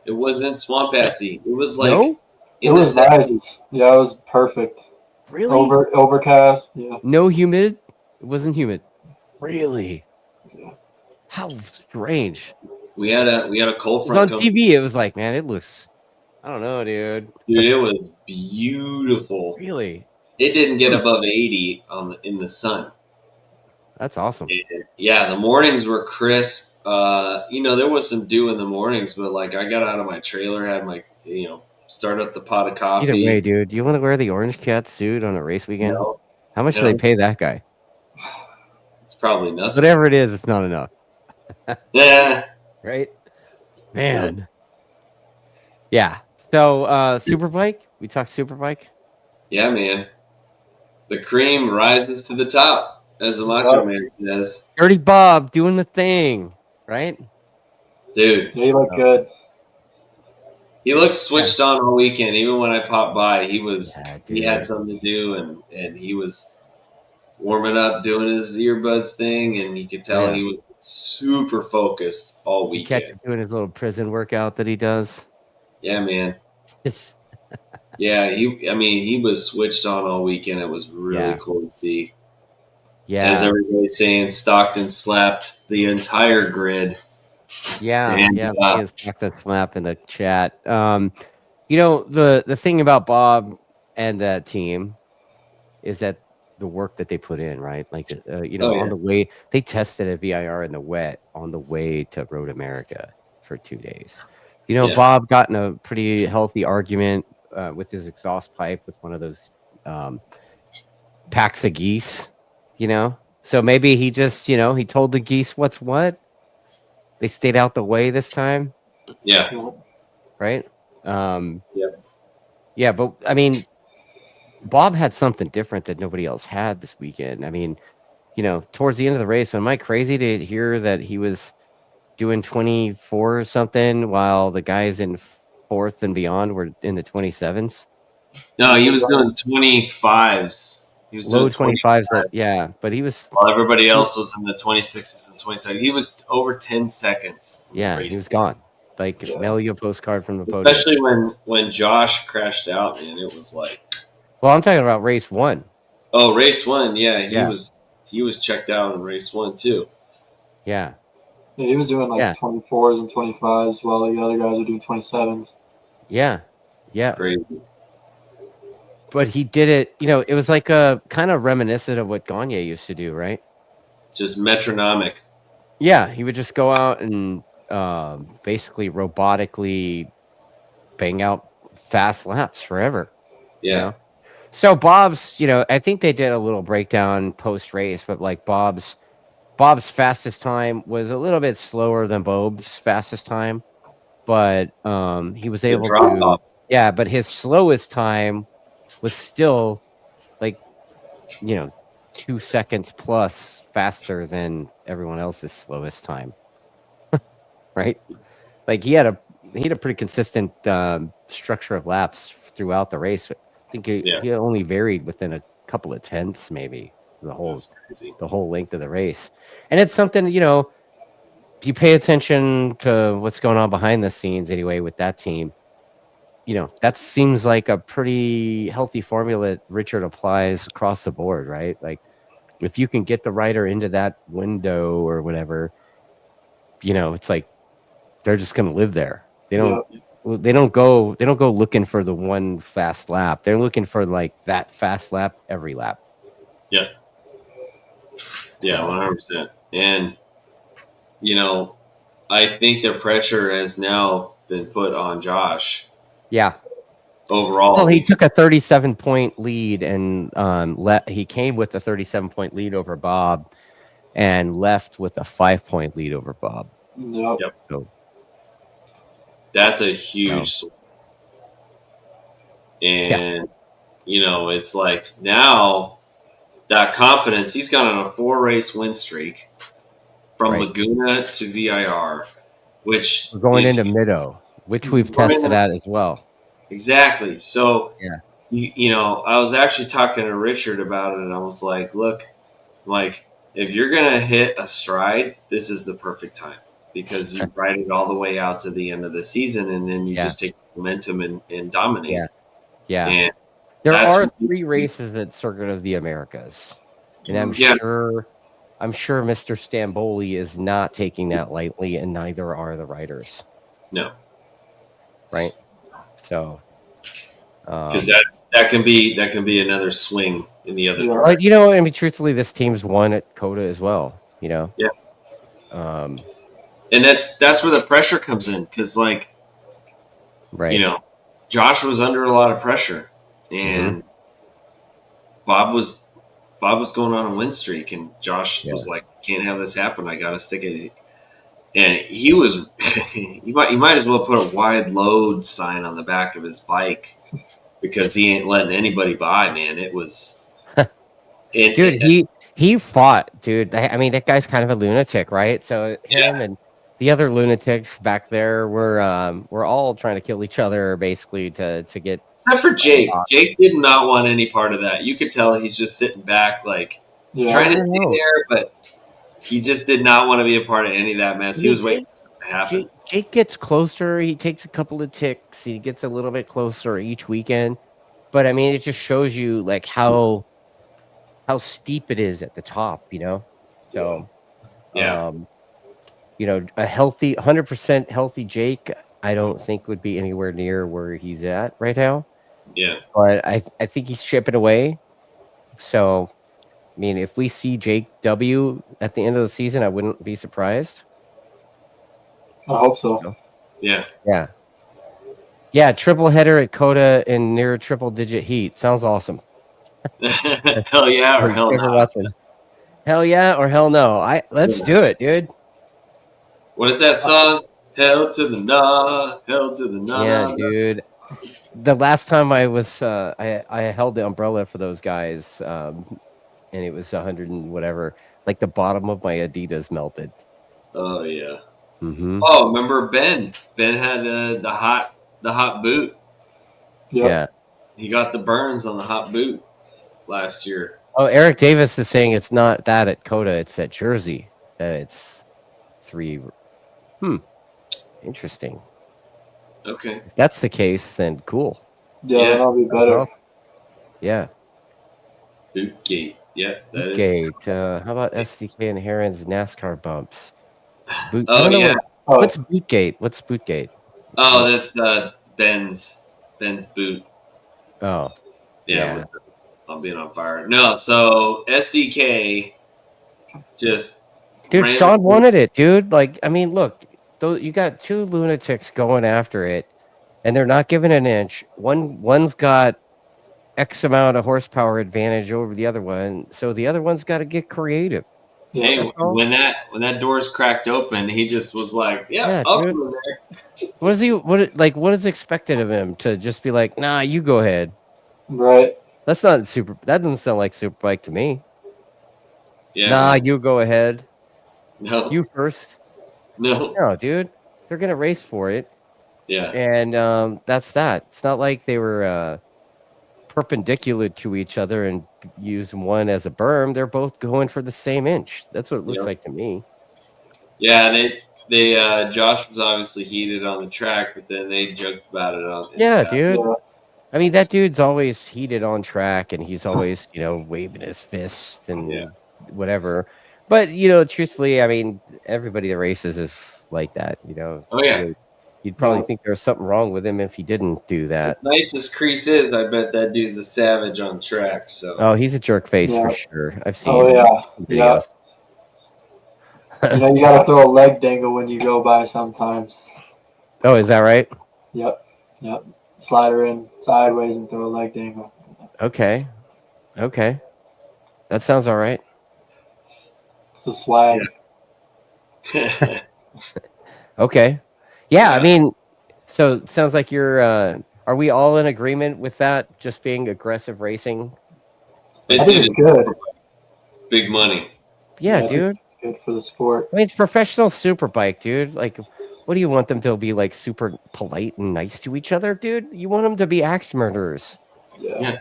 It wasn't swamp assy. It was like it was nice. Yeah, it was perfect. Really? Overcast. Yeah. No humid. It wasn't humid. Really? Yeah. How strange. We had a cold front. It was on TV. It was like, man, it looks. I don't know, dude. Dude, it was beautiful. Really? It didn't get above 80 in the sun. That's awesome. Yeah, the mornings were crisp. There was some dew in the mornings, but I got out of my trailer, had my start up the pot of coffee. Either way, dude, do you want to wear the orange cat suit on a race weekend? No. How much do they pay that guy? It's probably nothing. Whatever it is, it's not enough. Yeah. Right? Man. Yeah. So, Superbike? We talked Superbike? Yeah, man. The cream rises to the top, as the Macho Man says. Dirty Bob doing the thing, right? Dude. He looked good. He looked switched on all weekend. Even when I popped by, he had something to do, and he was warming up, doing his earbuds thing, and you could tell he was super focused all weekend. Catch him doing his little prison workout that he does. Yeah, man. Yeah, he was switched on all weekend. It was really cool to see. Yeah. As everybody's saying, Stockton slapped the entire grid. Yeah. And, He has Stockton slap in the chat. The thing about Bob and that team is that the work that they put in, right? Like, on the way, they tested a VIR in the wet on the way to Road America for 2 days. Bob got in a pretty healthy argument with his exhaust pipe with one of those packs of geese, So maybe he just, he told the geese what's what. They stayed out the way this time. Yeah. Right? Yeah, but I mean, Bob had something different that nobody else had this weekend. I mean, towards the end of the race, am I crazy to hear that he was doing 24 or something while the guys in fourth and beyond were in the 27s? No, he was doing 25s. He was low doing 25s. But he was. While everybody else was in the 26s and 27s. He was over 10 seconds. Yeah, he was gone. Like, mail you a postcard from the podium. Especially when Josh crashed out, man. It was like. Well, I'm talking about race 1. Oh, race 1, yeah. He was checked out in race 1 too. Yeah. He was doing 24s and 25s while the other guys were doing 27s. Yeah. Crazy. But he did it, it was like a kind of reminiscent of what Gagne used to do, right? Just metronomic. Yeah, he would just go out and basically robotically bang out fast laps forever. Yeah. So Bob's, I think they did a little breakdown post race, but like Bob's fastest time was a little bit slower than Bob's fastest time, but he was able to. Yeah, but his slowest time was still like 2 seconds plus faster than everyone else's slowest time. Right? Like he had a pretty consistent structure of laps throughout the race. I think he only varied within a couple of tenths, maybe the whole length of the race. And it's something, if you pay attention to what's going on behind the scenes anyway with that team, that seems like a pretty healthy formula Richard applies across the board, right? Like if you can get the rider into that window or whatever, it's like they're just going to live there. They don't go looking for the one fast lap. They're looking for like that fast lap every lap. Yeah. Yeah, 100%. And I think the pressure has now been put on Josh. Yeah. Overall. Well, he took a 37-point lead and he came with a 37-point lead over Bob and left with a 5-point lead over Bob. Yep. So that's a huge and it's like now that confidence, he's got on a 4-race win streak from Laguna to VIR, which we're going into Middo, which we've tested at as well. Exactly. So, I was actually talking to Richard about it, and I was like, look, if you're going to hit a stride, this is the perfect time because you ride it all the way out to the end of the season, and then you just take momentum and dominate. Yeah. And there are 3 races at Circuit of the Americas, and I'm sure Mr. Stamboli is not taking that lightly, and neither are the riders. No. Right. So, because that can be another swing in the other direction. I mean, truthfully, this team's won at COTA as well. Yeah. And that's where the pressure comes in because, Josh was under a lot of pressure, and Bob was going on a win streak, and Josh was like, "Can't have this happen. I got to stick it." And he was, you might as well put a wide load sign on the back of his bike because he ain't letting anybody by, man. It was, he fought, dude. I mean, that guy's kind of a lunatic, right? So him and the other lunatics back there were all trying to kill each other, basically to get. Except for Jake. Jake did not want any part of that. You could tell he's just sitting back, trying to stay there, but. He just did not want to be a part of any of that mess. He was waiting for it to happen. Jake gets closer. He takes a couple of ticks. He gets a little bit closer each weekend. But I mean, it just shows you like how steep it is at the top, you know. So, Yeah. you know, a healthy, 100% healthy Jake, I don't think would be anywhere near where he's at right now. Yeah. But I think he's chipping away. So, I mean, if we see Jake W at the end of the season, I wouldn't be surprised. I hope so. You know? Yeah. Yeah. Yeah, triple header at Coda in near triple digit heat. Sounds awesome. Hell yeah or hell no. Watson. Hell yeah or hell no. Let's do it, dude. What is that song? Hell to the nah, hell to the nah. Yeah, dude. The last time I was I held the umbrella for those guys, and it was 100 and whatever. Like the bottom of my Adidas melted. Oh yeah. Mm-hmm. Oh, remember Ben? Ben had the hot boot. Yep. Yeah. He got the burns on the hot boot last year. Oh, Eric Davis is saying it's not that at Coda, it's at Jersey. It's 3. Interesting. Okay. If that's the case, then cool. Yeah, that'll be better. Awesome. Yeah. Bootgate. Yeah, that is. Gate. How about SDK and Heron's NASCAR bumps? Oh yeah. What's Bootgate? What's Bootgate? Oh, that's Ben's boot. Oh. Yeah. I'm being on fire. No, so SDK just. Dude, Sean wanted it, dude. Like, I mean, look, you got 2 lunatics going after it, and they're not giving an inch. One's got X amount of horsepower advantage over the other one, so the other one's got to get creative. Hey, when that door's cracked open, he just was like, "Yeah, I'll go there." What is expected of him to just be like, "Nah, you go ahead." Right. That doesn't sound like Superbike to me. Yeah. Nah, you go ahead. No. You first. No, dude. They're gonna race for it. Yeah. And that's that. It's not like they were perpendicular to each other and use one as a berm. They're both going for the same inch. That's what it looks like to me. Yeah, they Josh was obviously heated on the track, but then they joked about it on. Yeah, dude. Yeah. I mean, that dude's always heated on track, and he's always, waving his fist and whatever. But, truthfully, I mean, everybody that races is like that, Oh, yeah. You'd probably think there's something wrong with him if he didn't do that. As nice as Kreece is, I bet that dude's a savage on track. So. Oh, he's a jerk face for sure. I've seen videos. You got to throw a leg dangle when you go by sometimes. Oh, is that right? Yep. Slide her in sideways and throw a leg dangle. Okay. That sounds all right. It's the swag. Yeah. Okay. Yeah, I mean, so it sounds like you're. Are we all in agreement with that? Just being aggressive racing. I think it's good. Big money. Yeah, dude. It's good for the sport. I mean, it's professional superbike, dude. Like, what do you want them to be like? Super polite and nice to each other, dude? You want them to be axe murderers? Yeah.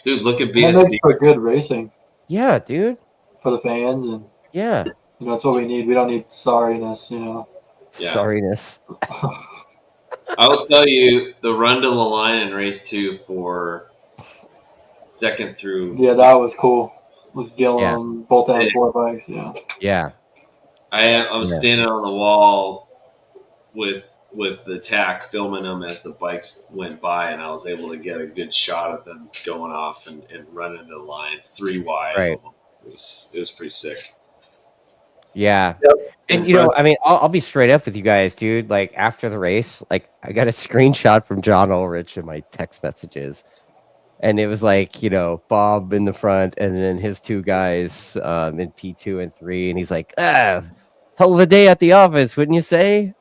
Dude, look at BSB. That makes for good racing. Yeah, dude. For the fans and. Yeah. That's what we need. We don't need sorriness, Yeah. Sorriness. I will tell you, the run to the line in race 2 for second through. Yeah, that was cool. With Gillum, both had 4 bikes. Yeah. I was standing on the wall with the tack, filming them as the bikes went by, and I was able to get a good shot of them going off and running the line 3 wide. Right. It was pretty sick. Yeah. Yep. And I mean, I'll be straight up with you guys, dude. Like after the race, like I got a screenshot from John Ulrich in my text messages, and it was like Bob in the front, and then his 2 guys in P2 and 3, and he's like, hell of a day at the office, wouldn't you say?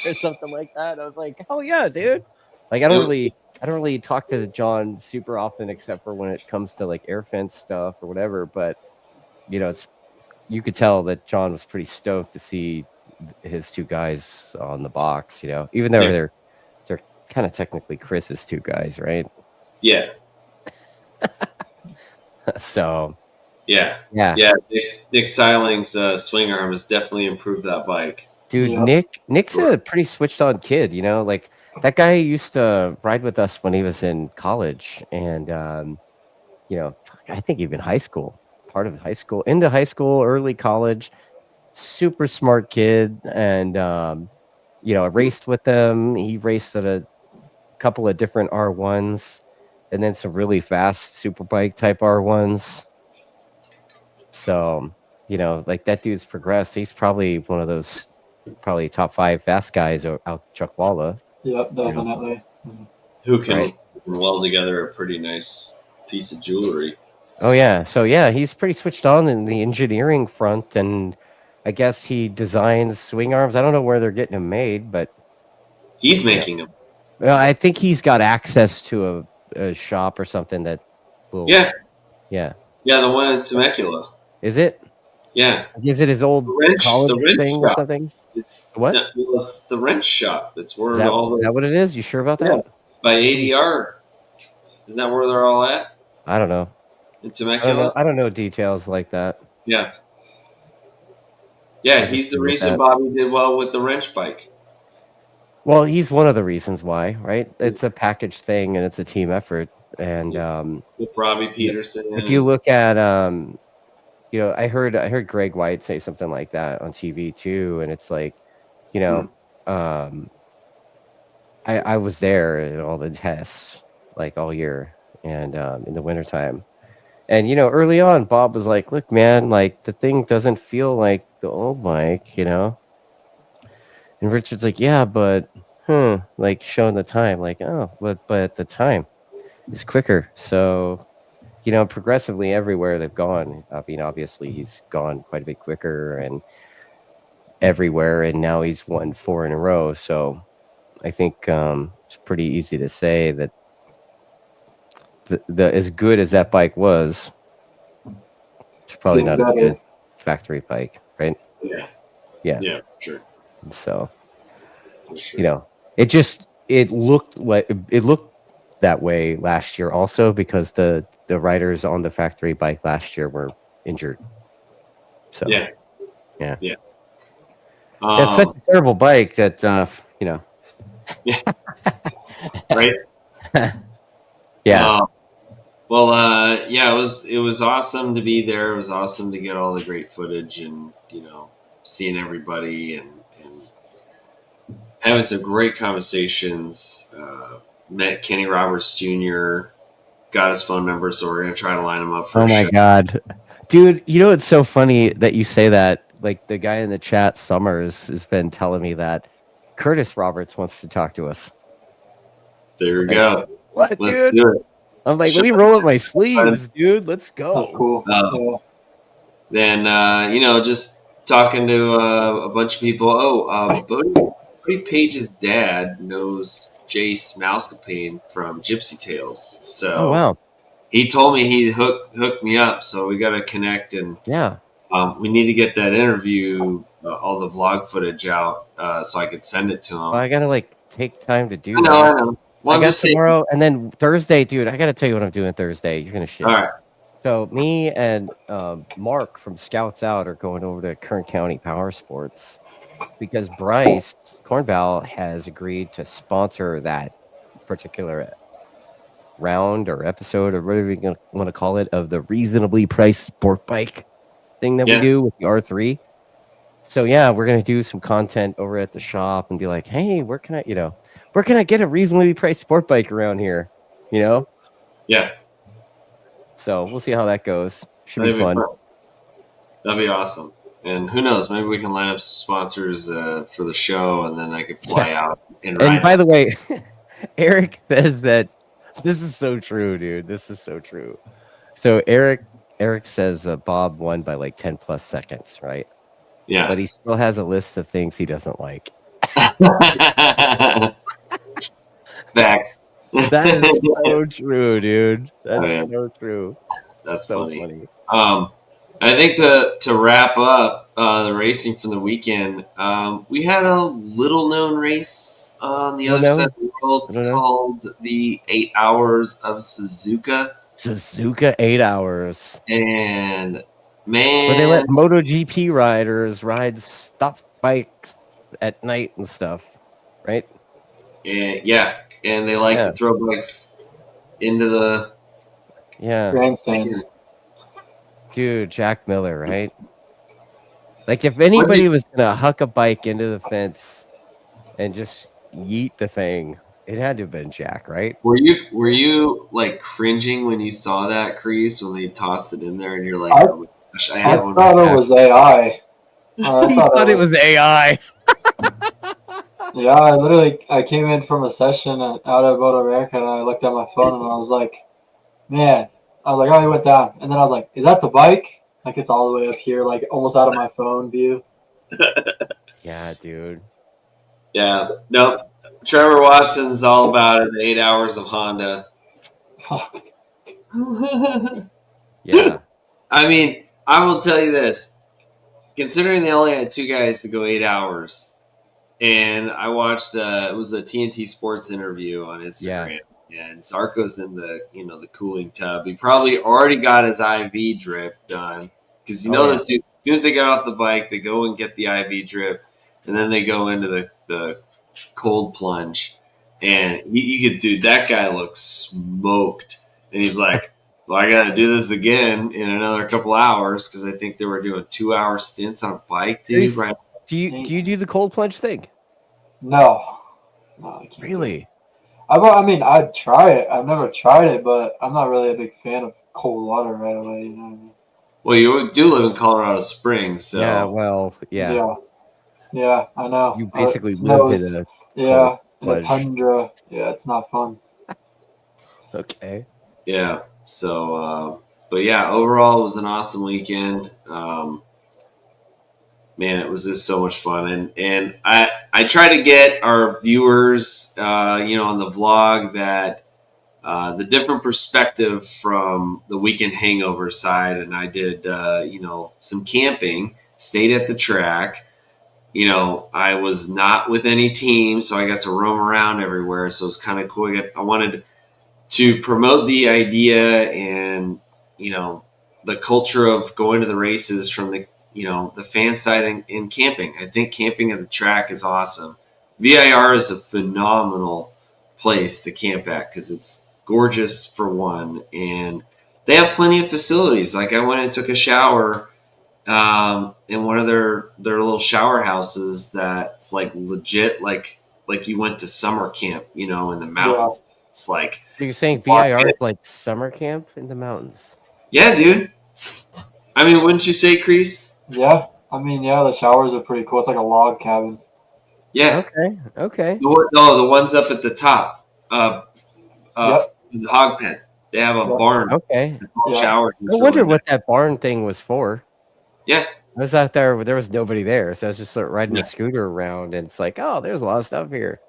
Or something like that. I was like, hell yeah, dude. Like I don't really talk to John super often, except for when it comes to like air fence stuff or whatever. But you could tell that John was pretty stoked to see his 2 guys on the box, even though they're kind of technically Chris's 2 guys, right? Yeah. So. Yeah. Nick Seiling's swing arm has definitely improved that bike. Dude, Yeah. Nick's a pretty switched on kid, like that guy used to ride with us when he was in college and I think even high school, part of high school, into high school, early college, super smart kid. And I raced with them. He raced at a couple of different R1s and then some really fast Superbike type R1s. So, like that dude's progressed. He's probably one of those top 5 fast guys out Chuckwalla. Yep, definitely. Who can Right. weld together a pretty nice piece of jewelry. Oh yeah. So yeah, he's pretty switched on in the engineering front, and I guess he designs swing arms. I don't know where they're getting them made, but He's making them. well, I think he's got access to a shop or something that will. Yeah. Yeah. Yeah, the one in Temecula. Is it? Yeah. Is it his old college the wrench thing shop. or something? It's what? No, it's the wrench shop. It's where Is that all what it is? You sure about that? Yeah. By ADR. Isn't that where they're all at? I don't know. In Temecula? I don't know details like that. Yeah. Yeah, he's the reason Bobby did well with the wrench bike. Well, he's one of the reasons why, right? It's a package thing and it's a team effort. And with Robbie Peterson. If you look at I heard Greg White say something like that on TV too, and it's like, I was there at all the tests like all year and in the wintertime. And early on Bob was like, look man, like the thing doesn't feel like the old bike, And Richard's like, yeah, but like showing the time, like, oh, but at the time it's quicker. So progressively everywhere they've gone, I mean, obviously he's gone quite a bit quicker and everywhere, and now he's won 4 in a row. So I think it's pretty easy to say that the as good as that bike was, it's probably not as good as factory bike, right? Yeah, sure. So it looked that way last year also because the riders on the factory bike last year were injured. So yeah. It's such a terrible bike that Yeah. Right. Yeah. It was awesome to be there. It was awesome to get all the great footage and seeing everybody and having some great conversations. Met Kenny Roberts Jr., got his phone number, so we're gonna try to line him up for. Oh my god, dude! It's so funny that you say that. Like the guy in the chat, Summers, has been telling me that Curtis Roberts wants to talk to us. There we go. What, dude? Do it. I'm like, let me roll up my sleeves, dude. Let's go. That's cool. Then just talking to a bunch of people. Bodie Page's dad knows Jace Mousecapane from Gypsy Tales. So wow. He told me he'd hook me up, so we got to connect and we need to get that interview, all the vlog footage out, so I could send it to him. Well, I gotta take time to do that. I know. Well, I got tomorrow, and then Thursday, dude. I gotta tell you what I'm doing Thursday. You're gonna shit. All right. So me and Mark from Scouts Out are going over to Kern County Power Sports because Bryce Cornval has agreed to sponsor that particular round or episode or whatever you want to call it of the reasonably priced sport bike thing that we do with the R3. So we're gonna do some content over at the shop and be like, hey, where can I get a reasonably priced sport bike around here? Yeah. So we'll see how that goes. Should be fun. That'd be awesome. And who knows? Maybe we can line up some sponsors for the show, and then I could fly out and ride. And by the way, Eric says that this is so true, dude. This is so true. So Eric says Bob won by like 10 plus seconds, right? Yeah. But he still has a list of things he doesn't like. Facts. That is so true, dude. That's so true. That's so funny. I think to wrap up the racing from the weekend, we had a little known race on the other side of the world called the 8 Hours of Suzuka. Suzuka 8 Hours. And man, where they let MotoGP riders ride stock bikes at night and stuff, right? And and they like to throw bikes into the grandstands. Dude, Jack Miller, right? Like if anybody was gonna huck a bike into the fence and just yeet the thing, it had to have been Jack, right? Were you like cringing when you saw that, Kreece, when they tossed it in there, and you're like, I- oh my gosh, I I had one. thought it was AI. He thought it was AI. Yeah, I came in from a session out of MotoAmerica, and I looked at my phone, and I was like, man, oh, it went down. And then I was like, is that the bike? Like, it's all the way up here, like, almost out of my phone view. Yeah, dude. Yeah, nope. Trevor Watson's all about it. 8 hours of Honda. Yeah. I mean, I will tell you this. Considering they only had 2 guys to go 8 hours, and I watched it was a TNT Sports interview on Instagram, and Zarco's in the the cooling tub. He probably already got his IV drip done because those dudes, as soon as they get off the bike, they go and get the IV drip, and then they go into the cold plunge. And that guy looks smoked, and he's like, well, I got to do this again in another couple hours because I think they were doing 2-hour stints on a bike, dude. Right? Do you do the cold plunge thing? No, I can't. Really? I'd try it. I've never tried it, but I'm not really a big fan of cold water right away. You know what I mean? Well, you do live in Colorado Springs, so yeah, I know. You basically live in a the tundra. Yeah, it's not fun. Okay. Yeah. So, but yeah, overall it was an awesome weekend. Man, it was just so much fun, and I try to get our viewers, on the vlog that the different perspective from the weekend hangover side, and I did some camping, stayed at the track. I was not with any team, so I got to roam around everywhere. So it was kind of cool. I wanted to promote the idea and the culture of going to the races from the fan side and camping. I think camping at the track is awesome. VIR is a phenomenal place to camp at because it's gorgeous for one, and they have plenty of facilities. Like I went and took a shower in one of their little shower houses that's like legit like you went to summer camp, in the mountains. Yeah. It's like, so you're saying VIR is like summer camp in the mountains? Yeah, dude. I mean, wouldn't you say, Kreece? Yeah. The showers are pretty cool. It's like a log cabin. Yeah. Okay. The ones up at the top. The hog pen. They have a barn. Okay. Showers. I wonder what that barn thing was for. Yeah. I was out there. There was nobody there, so I was just riding a scooter around, and it's like, oh, there's a lot of stuff here.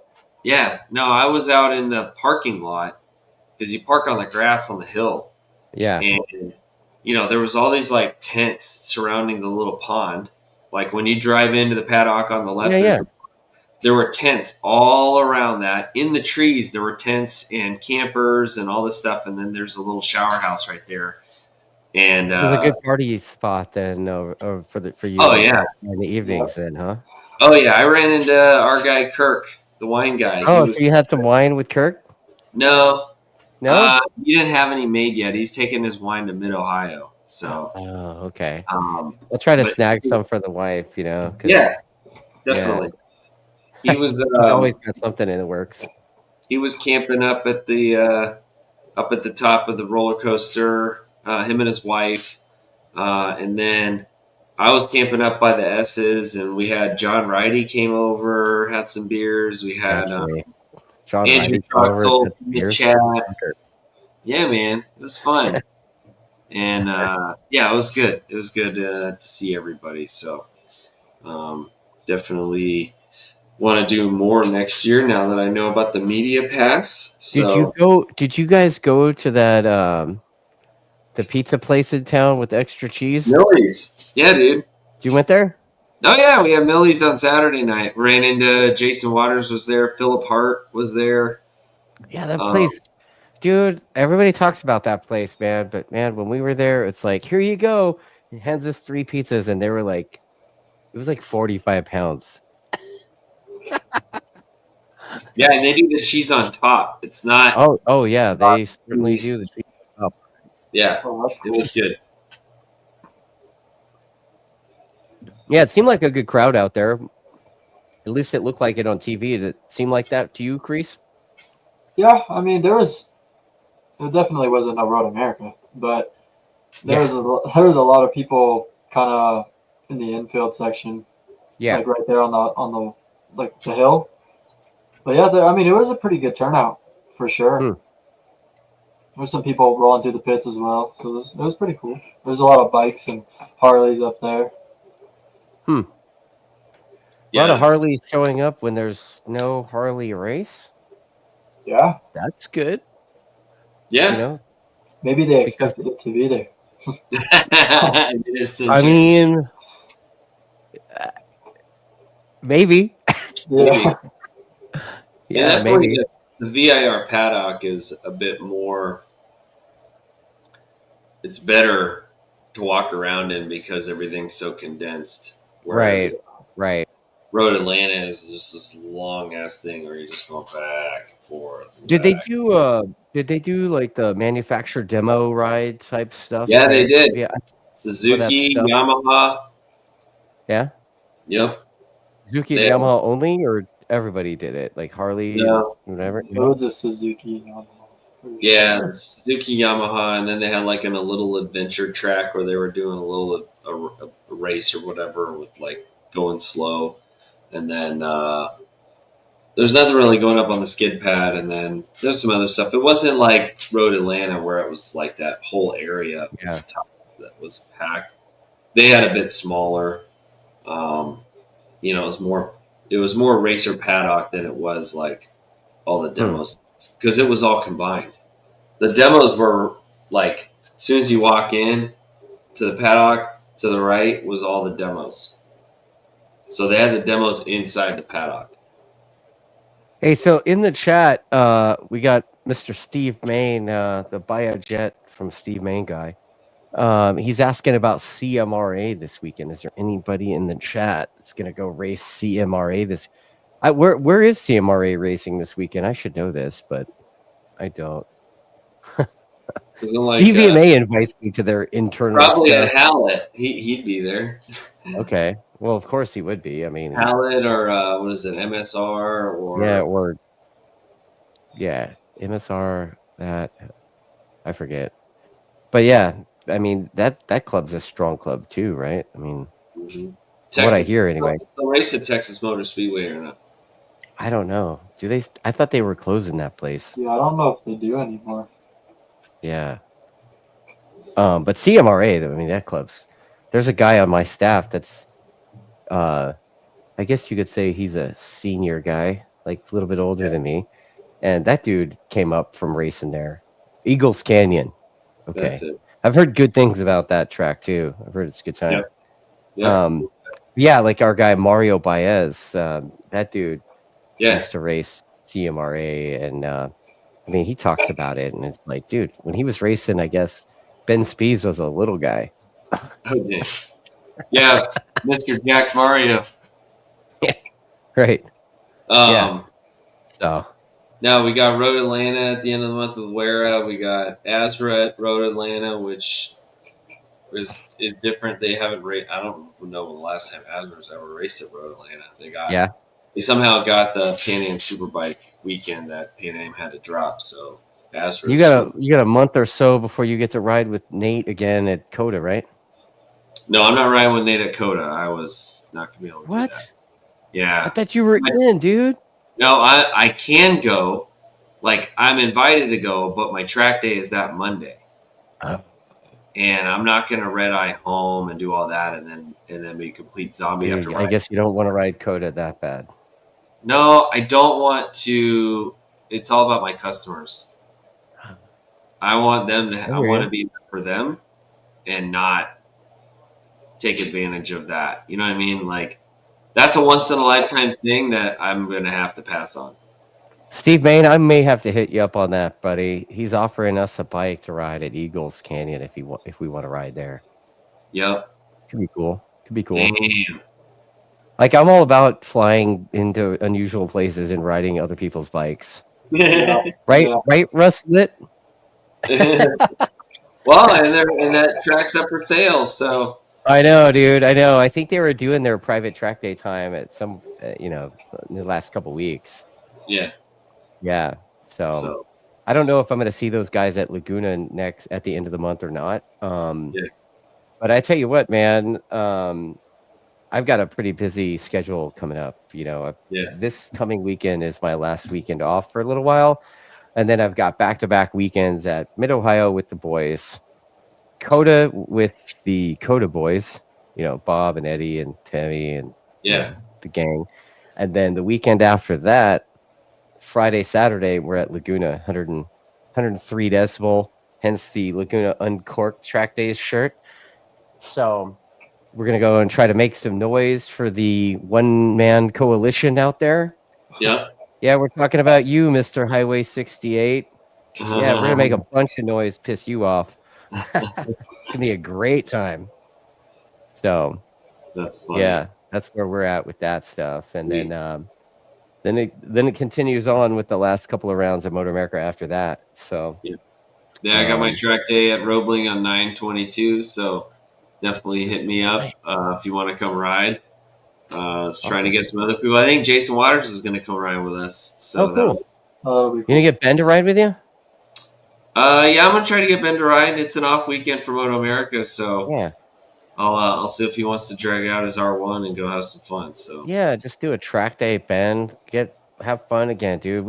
Yeah. No, I was out in the parking lot because you park on the grass on the hill. Yeah. And, there was all these like tents surrounding the little pond. Like when you drive into the paddock on the left, there were tents all around that. In the trees, there were tents and campers and all this stuff. And then there's a little shower house right there. And it was a good party spot then for you. Oh, yeah. In the evenings then, huh? Oh, yeah. I ran into our guy, Kirk, the wine guy. Oh, so you had some wine with Kirk? No. No? He didn't have any made yet. He's taking his wine to Mid-Ohio. So. Oh, okay. I'll try to snag some for the wife, Yeah, definitely. Yeah. He was. He's always got something in the works. He was camping up at the top of the roller coaster. Him and his wife, and then I was camping up by the S's, and we had John Righty came over, had some beers. We had John Andrew Troxel in the chat. Yeah, man, it was fun, and it was good. It was good to see everybody. So definitely want to do more next year now that I know about the media pass. So. Did you guys go to that? The pizza place in town with extra cheese? Millie's. Yeah, dude. You went there? Oh, yeah. We had Millie's on Saturday night. Ran into Jason Waters was there. Philip Hart was there. Yeah, that place. Dude, everybody talks about that place, man. But, man, when we were there, it's like, here you go. He hands us 3 pizzas, and they were like, it was like 45 pounds. Yeah, and they do the cheese on top. It's not. Oh yeah, they certainly do the cheese on top. Yeah, Oh, that's it cool. was good. Yeah, it seemed like a good crowd out there. At least it looked like it on TV. Did it seem like that to you, Kreece? Yeah, I mean, there definitely wasn't a Road America, but there was a lot of people kind of in the infield section, Yeah. like right there on the like the hill. But yeah, I mean, it was a pretty good turnout for sure. Hmm. There's some people rolling through the pits as well, so it was pretty cool. There's a lot of bikes and Harleys up there. A lot of Harleys showing up when there's no Harley race. Yeah, that's good. Yeah, You know, maybe they expected it to be there. I mean, maybe. Yeah. Yeah, that's maybe. The VIR paddock is a bit more. It's better to walk around in because everything's so condensed. Whereas Right. Road Atlanta is just this long ass thing where you're just going back and forth. Did they do like the manufacturer demo ride type stuff? Yeah, they did. Yeah. Suzuki, Yamaha. Yeah. Yep. Suzuki and Yamaha only, or everybody did it? Like Harley, whatever. It was a Suzuki. Yeah, Suzuki, Yamaha, and then they had like a little adventure track where they were doing a little a race or whatever with like going slow, and then there's nothing really going up on the skid pad, and then there's some other stuff. It wasn't like Road Atlanta where it was like that whole area that was packed. They had a bit smaller. It was more racer paddock than it was like all the demos because it was all combined. The demos were like as soon as you walk in to the paddock to the right was all the demos. So they had the demos inside the paddock. Hey, so in the chat, we got Mr. Steve Main, the Biojet from Steve Main guy. He's asking about CMRA this weekend. Is there anybody in the chat that's going to go race CMRA this? Where is CMRA racing this weekend? I should know this, but I don't. DVMA invites me to their internal probably stuff. at Hallett. He'd be there. Okay. Well, of course he would be. I mean, Hallett or what is it, MSR or MSR. That I forget, but yeah, I mean that club's a strong club too, right? I mean, what I hear anyway. They'll race at Texas Motor Speedway or not? I don't know. Do they? I thought they were closing that place. Yeah, I don't know if they do anymore. Yeah. But CMRA, I mean, that club's. There's a guy on my staff that's, I guess you could say he's a senior guy, like a little bit older than me, and that dude came up from racing there, Eagles Canyon. Okay, that's it. I've heard good things about that track too. I've heard it's a good time. Yeah. Like our guy Mario Baez, that dude used to race CMRA, and I mean, he talks about it, and it's like, dude, when he was racing, I guess Ben Spees was a little guy. Oh, dang. Yeah, Mr. Jack Mario. Yeah, right. So now we got Road Atlanta at the end of the month with Wera. We got Azra at Road Atlanta, which is different. They haven't raced. I don't know when the last time Azra's ever raced at Road Atlanta. They somehow got the Pan Am Superbike weekend that Pan Am had to drop. So Azra, you got a month or so before you get to ride with Nate again at Coda, right? No, I'm not riding with Nate at Coda. I was not gonna be able to do that. Yeah, I thought you were in, dude. No, I can go. Like I'm invited to go, but my track day is that Monday. And I'm not gonna red eye home and do all that, and then be a complete zombie after. I guess you don't want to ride Coda that bad. No, I don't want to. It's all about my customers. I want them to. I want to be there for them, and not take advantage of that. You know what I mean? Like that's a once in a lifetime thing that I'm gonna have to pass on. Steve Main, I may have to hit you up on that, buddy. He's offering us a bike to ride at Eagles Canyon if we want to ride there. Yep. Could be cool. Damn. Like I'm all about flying into unusual places and riding other people's bikes. Yeah. Right, Yeah. right, Russ Lit. Well, and that track's up for sale. So I know, dude. I know. I think they were doing their private track day time at some, in the last couple weeks. yeah. Yeah. So So I don't know if I'm going to see those guys at Laguna next at the end of the month or not. yeah. But I tell you what, man. I've got a pretty busy schedule coming up. Yeah. This coming weekend is my last weekend off for a little while, and then I've got back-to-back weekends at Mid Ohio with the boys, Coda with the Coda boys. Bob and Eddie and Tammy and Yeah. the gang, and then the weekend after that, Friday, Saturday, we're at Laguna, 103 decibel, hence the Laguna Uncorked Track Days shirt. So we're going to go and try to make some noise for the one-man coalition out there. Yeah. Yeah, we're talking about you, Mr. Highway 68. Yeah, we're going to make a bunch of noise, piss you off. It's going to be a great time. So, That's funny. yeah, that's where we're at with that stuff. Sweet. And then it continues on with the last couple of rounds of MotoAmerica after that. So, Yeah, I got my track day at Roebling on 9/22, so definitely hit me up if you want to come ride. Trying to get some other people. I think Jason Waters is going to come ride with us. So cool. You gonna get Ben to ride with you? Yeah, I'm gonna try to get Ben to ride. It's an off weekend for MotoAmerica, so Yeah. I'll see if he wants to drag out his R1 and go have some fun. So yeah, just do a track day, Ben. Have fun again, dude.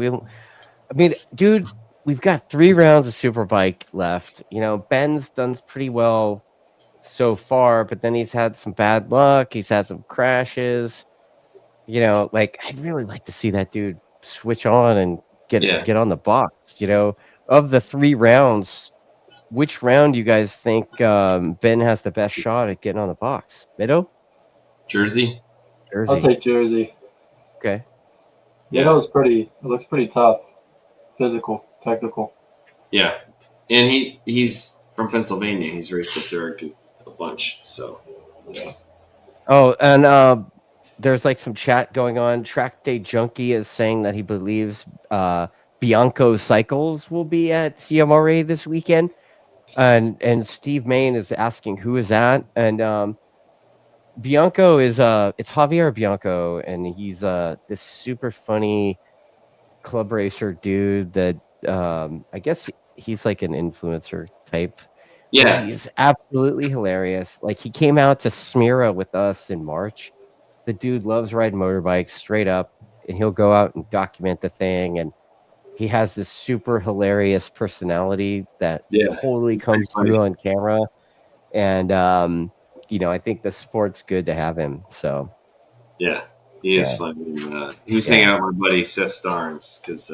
Dude, we've got 3 rounds of Superbike left. Ben's done pretty well so far, but then he's had some bad luck. He's had some crashes. I'd really like to see that dude switch on and get on the box. Of the 3 rounds, which round do you guys think Ben has the best shot at getting on the box? Middle? Jersey. I'll take Jersey. Okay. Yeah, it looks pretty tough. Physical, technical. Yeah. And he's from Pennsylvania. He's raced up there a bunch. So yeah. Oh, and there's some chat going on. Track Day Junkie is saying that he believes Bianco Cycles will be at CMRA this weekend. And Steve Main is asking who is that? And Bianco is it's Javier Bianco, and he's this super funny club racer dude that I guess he's like an influencer type. Yeah. He's absolutely hilarious. He came out to Smira with us in March. The dude loves riding motorbikes straight up, and he'll go out and document the thing. And he has this super hilarious personality that totally comes through on camera. And I think the sport's good to have him. So yeah, he is fun. He was hanging out with my buddy Seth Starnes because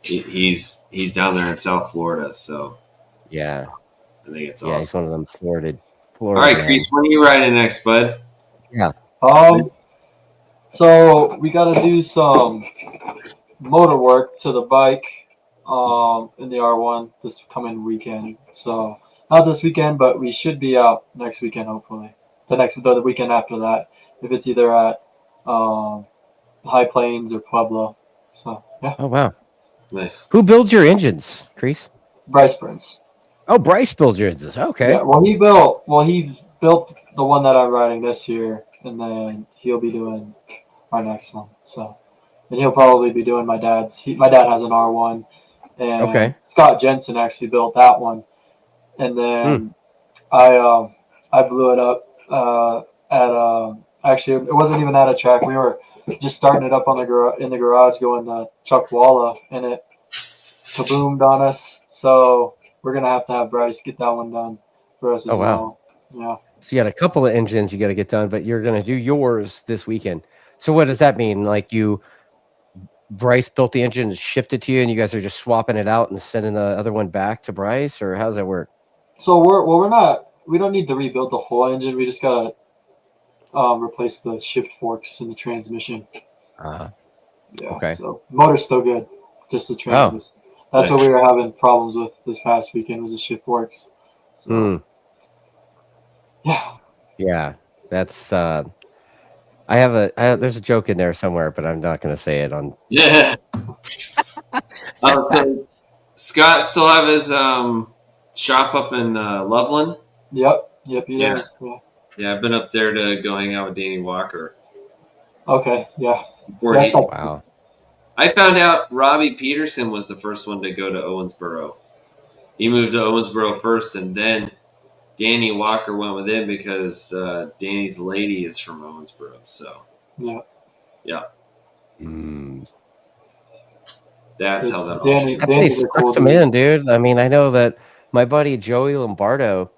he's down there in South Florida. So yeah, I think it's awesome. He's one of them Florida. All right, Kreece, when are you riding next, bud? Yeah. So we got to do some motor work to the bike in the R1 this coming weekend. So not this weekend, but we should be out next weekend, hopefully. The weekend after that, if it's either at High Plains or Pueblo. So yeah. Oh wow. Nice. Who builds your engines, Kreece? Bryce Prince. Oh, Bryce builds your engines. Okay. Yeah. He built the one that I'm riding this year, and then he'll be doing our next one. So, and he'll probably be doing my dad's. My dad has an R1, and Scott Jensen actually built that one, and then I blew it up actually it wasn't even at a track. We were just starting it up in the garage, going to Chuck Walla, and it kaboomed on us. So we're gonna have Bryce get that one done for us as well. Yeah. So you got a couple of engines you got to get done, but you're gonna do yours this weekend. So what does that mean? Bryce built the engine, shipped it to you, and you guys are just swapping it out and sending the other one back to Bryce, or how does that work? So we don't need to rebuild the whole engine. We just gotta replace the shift forks in the transmission. Yeah. Okay. So motor's still good, just the transmission. That's what we were having problems with this past weekend, was the shift forks. So, Yeah. That's There's a joke in there somewhere, but I'm not going to say it on. Yeah. So Scott still have his shop up in Loveland. Yep, he Yeah. does. Yeah. Yeah, I've been up there to go hang out with Danny Walker. Okay, yeah. Wow. I found out Robbie Peterson was the first one to go to Owensboro. He moved to Owensboro first, and then Danny Walker went with him because Danny's lady is from Owensboro. So, yeah. That's how that all Danny, changed. They Danny's a cool sucked him dude. in, dude. I mean, I know that my buddy Joey Lombardo,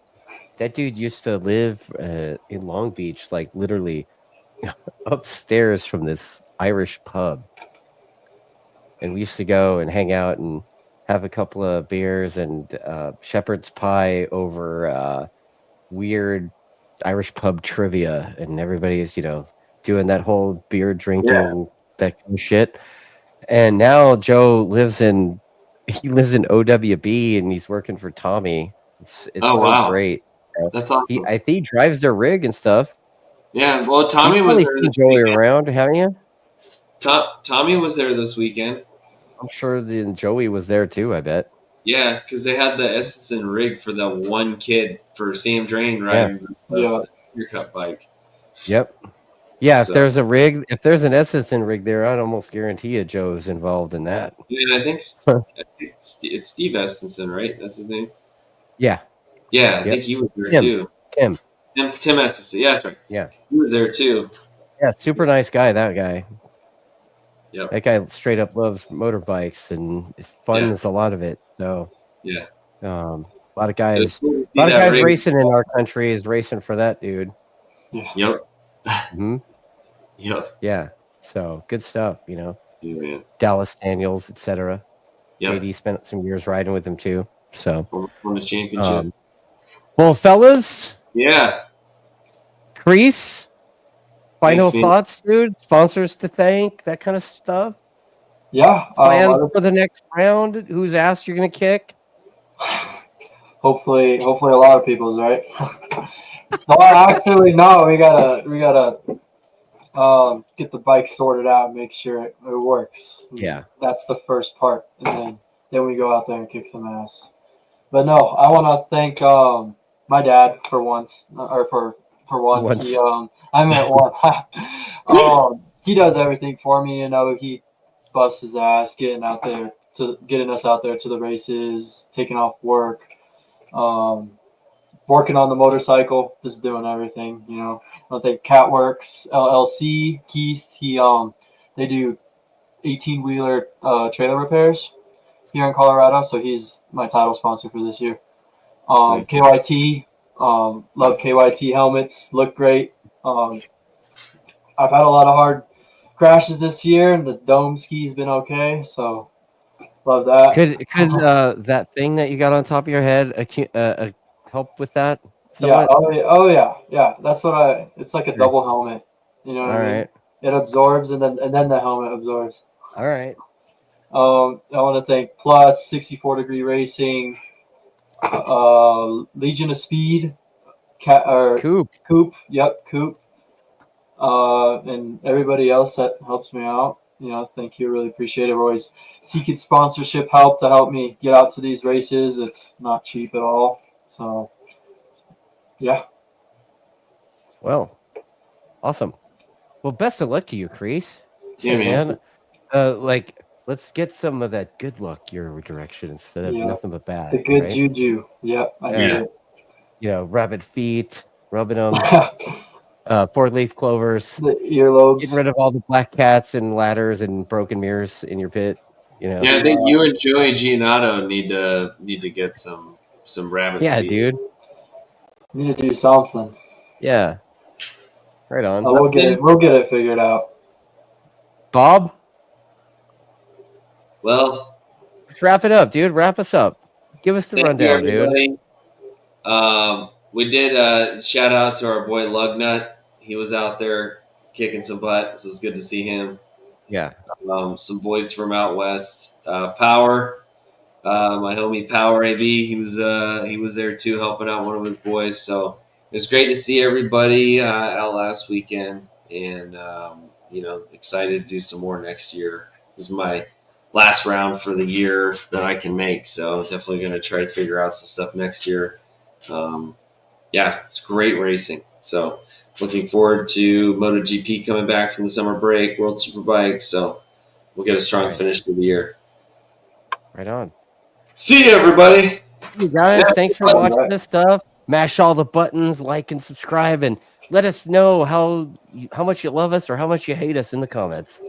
that dude used to live in Long Beach, like literally upstairs from this Irish pub. And we used to go and hang out and have a couple of beers and shepherd's pie over weird Irish pub trivia. And everybody's, doing that whole beer drinking, that kind of shit. And now Joe lives in OWB and he's working for Tommy. It's Oh, so wow. great. That's awesome. I think he drives their rig and stuff. Yeah, well, Tommy You've was probably there seen this Joey weekend. around, haven't you? Tommy was there this weekend. I'm sure Joey was there too, I bet. Yeah, because they had the Essenson rig for the one kid for Sam Drain riding the Beer Cup bike. Yep. Yeah, So- if there's a rig, if there's an Essenson rig there, I'd almost guarantee you Joe's involved in that. Yeah, I think it's Steve Essenson, right? That's his name? Yeah. Yeah, I think he was there too. Tim. Tim Essenson. Yeah, that's right. Yeah. He was there too. Yeah, super nice guy, that guy. Yep. That guy straight up loves motorbikes and funds a lot of it. So Yeah. a lot of guys It's cool to see that rig. racing in our country is racing for that dude. Yep. Hmm. Yep. Yeah. So good stuff, Yeah, man. Dallas Daniels, etc. Yep. JD spent some years riding with him too. So Won the championship. well, fellas, Yeah. Kreece, final Thanks, man. thoughts, dude. Sponsors to thank, that kind of stuff. Yeah. Plans for the next round. Whose ass you're gonna kick? Hopefully a lot of people's, right? No, actually, no. We gotta get the bike sorted out and make sure it works. Yeah. That's the first part, and then we go out there and kick some ass. But no, I want to thank my dad for once, or for one. Once. He, I meant one. He does everything for me. He busts his ass getting us out there to the races, taking off work, working on the motorcycle, just doing everything. I think Catworks LLC, Keith. They do 18-wheeler trailer repairs here in Colorado, so he's my title sponsor for this year. Nice. KYT, love KYT helmets, look great. I've had a lot of hard crashes this year, and the dome ski's been okay, so love that. Could that thing that you got on top of your head help with that? Yeah. Somewhat? Yeah. That's what it's like a double helmet. You know what I mean? Right. It absorbs, and then the helmet absorbs. All right. I want to thank Plus 64 Degree Racing, Legion of Speed, Coop. Yep, Coop. And everybody else that helps me out. Thank you. Really appreciate it. We're always seeking sponsorship help to help me get out to these races. It's not cheap at all. So, yeah. Well, awesome. Well, best of luck to you, Kreece. Yeah, man. Let's get some of that good luck your direction instead of nothing but bad. The good right? juju. Yep, I need it. Rabbit feet, rubbing them, 4-leaf clovers, The earlobes. getting rid of all the black cats and ladders and broken mirrors in your pit. Yeah, I think you and Joey Giannato need to get some rabbit Yeah, speed. dude. Need to do something. Yeah. Right on. We'll get it figured out. Bob, Well, let's wrap it up, dude. Wrap us up. Give us the thank you, rundown, dude. everybody. We did shout out to our boy Lugnut. He was out there kicking some butt, so it was good to see him. Yeah. Some boys from out west. Power, my homie Power AB. He was there too, helping out one of his boys. So it was great to see everybody out last weekend. and excited to do some more next year. This is my last round for the year that I can make, so definitely going to try to figure out some stuff next year. It's great racing. So looking forward to MotoGP coming back from the summer break, World Superbike. So we'll get a strong finish to the year. Right on. See you, everybody. You guys, thanks for watching this stuff. Mash all the buttons, like and subscribe, and let us know how much you love us or how much you hate us in the comments.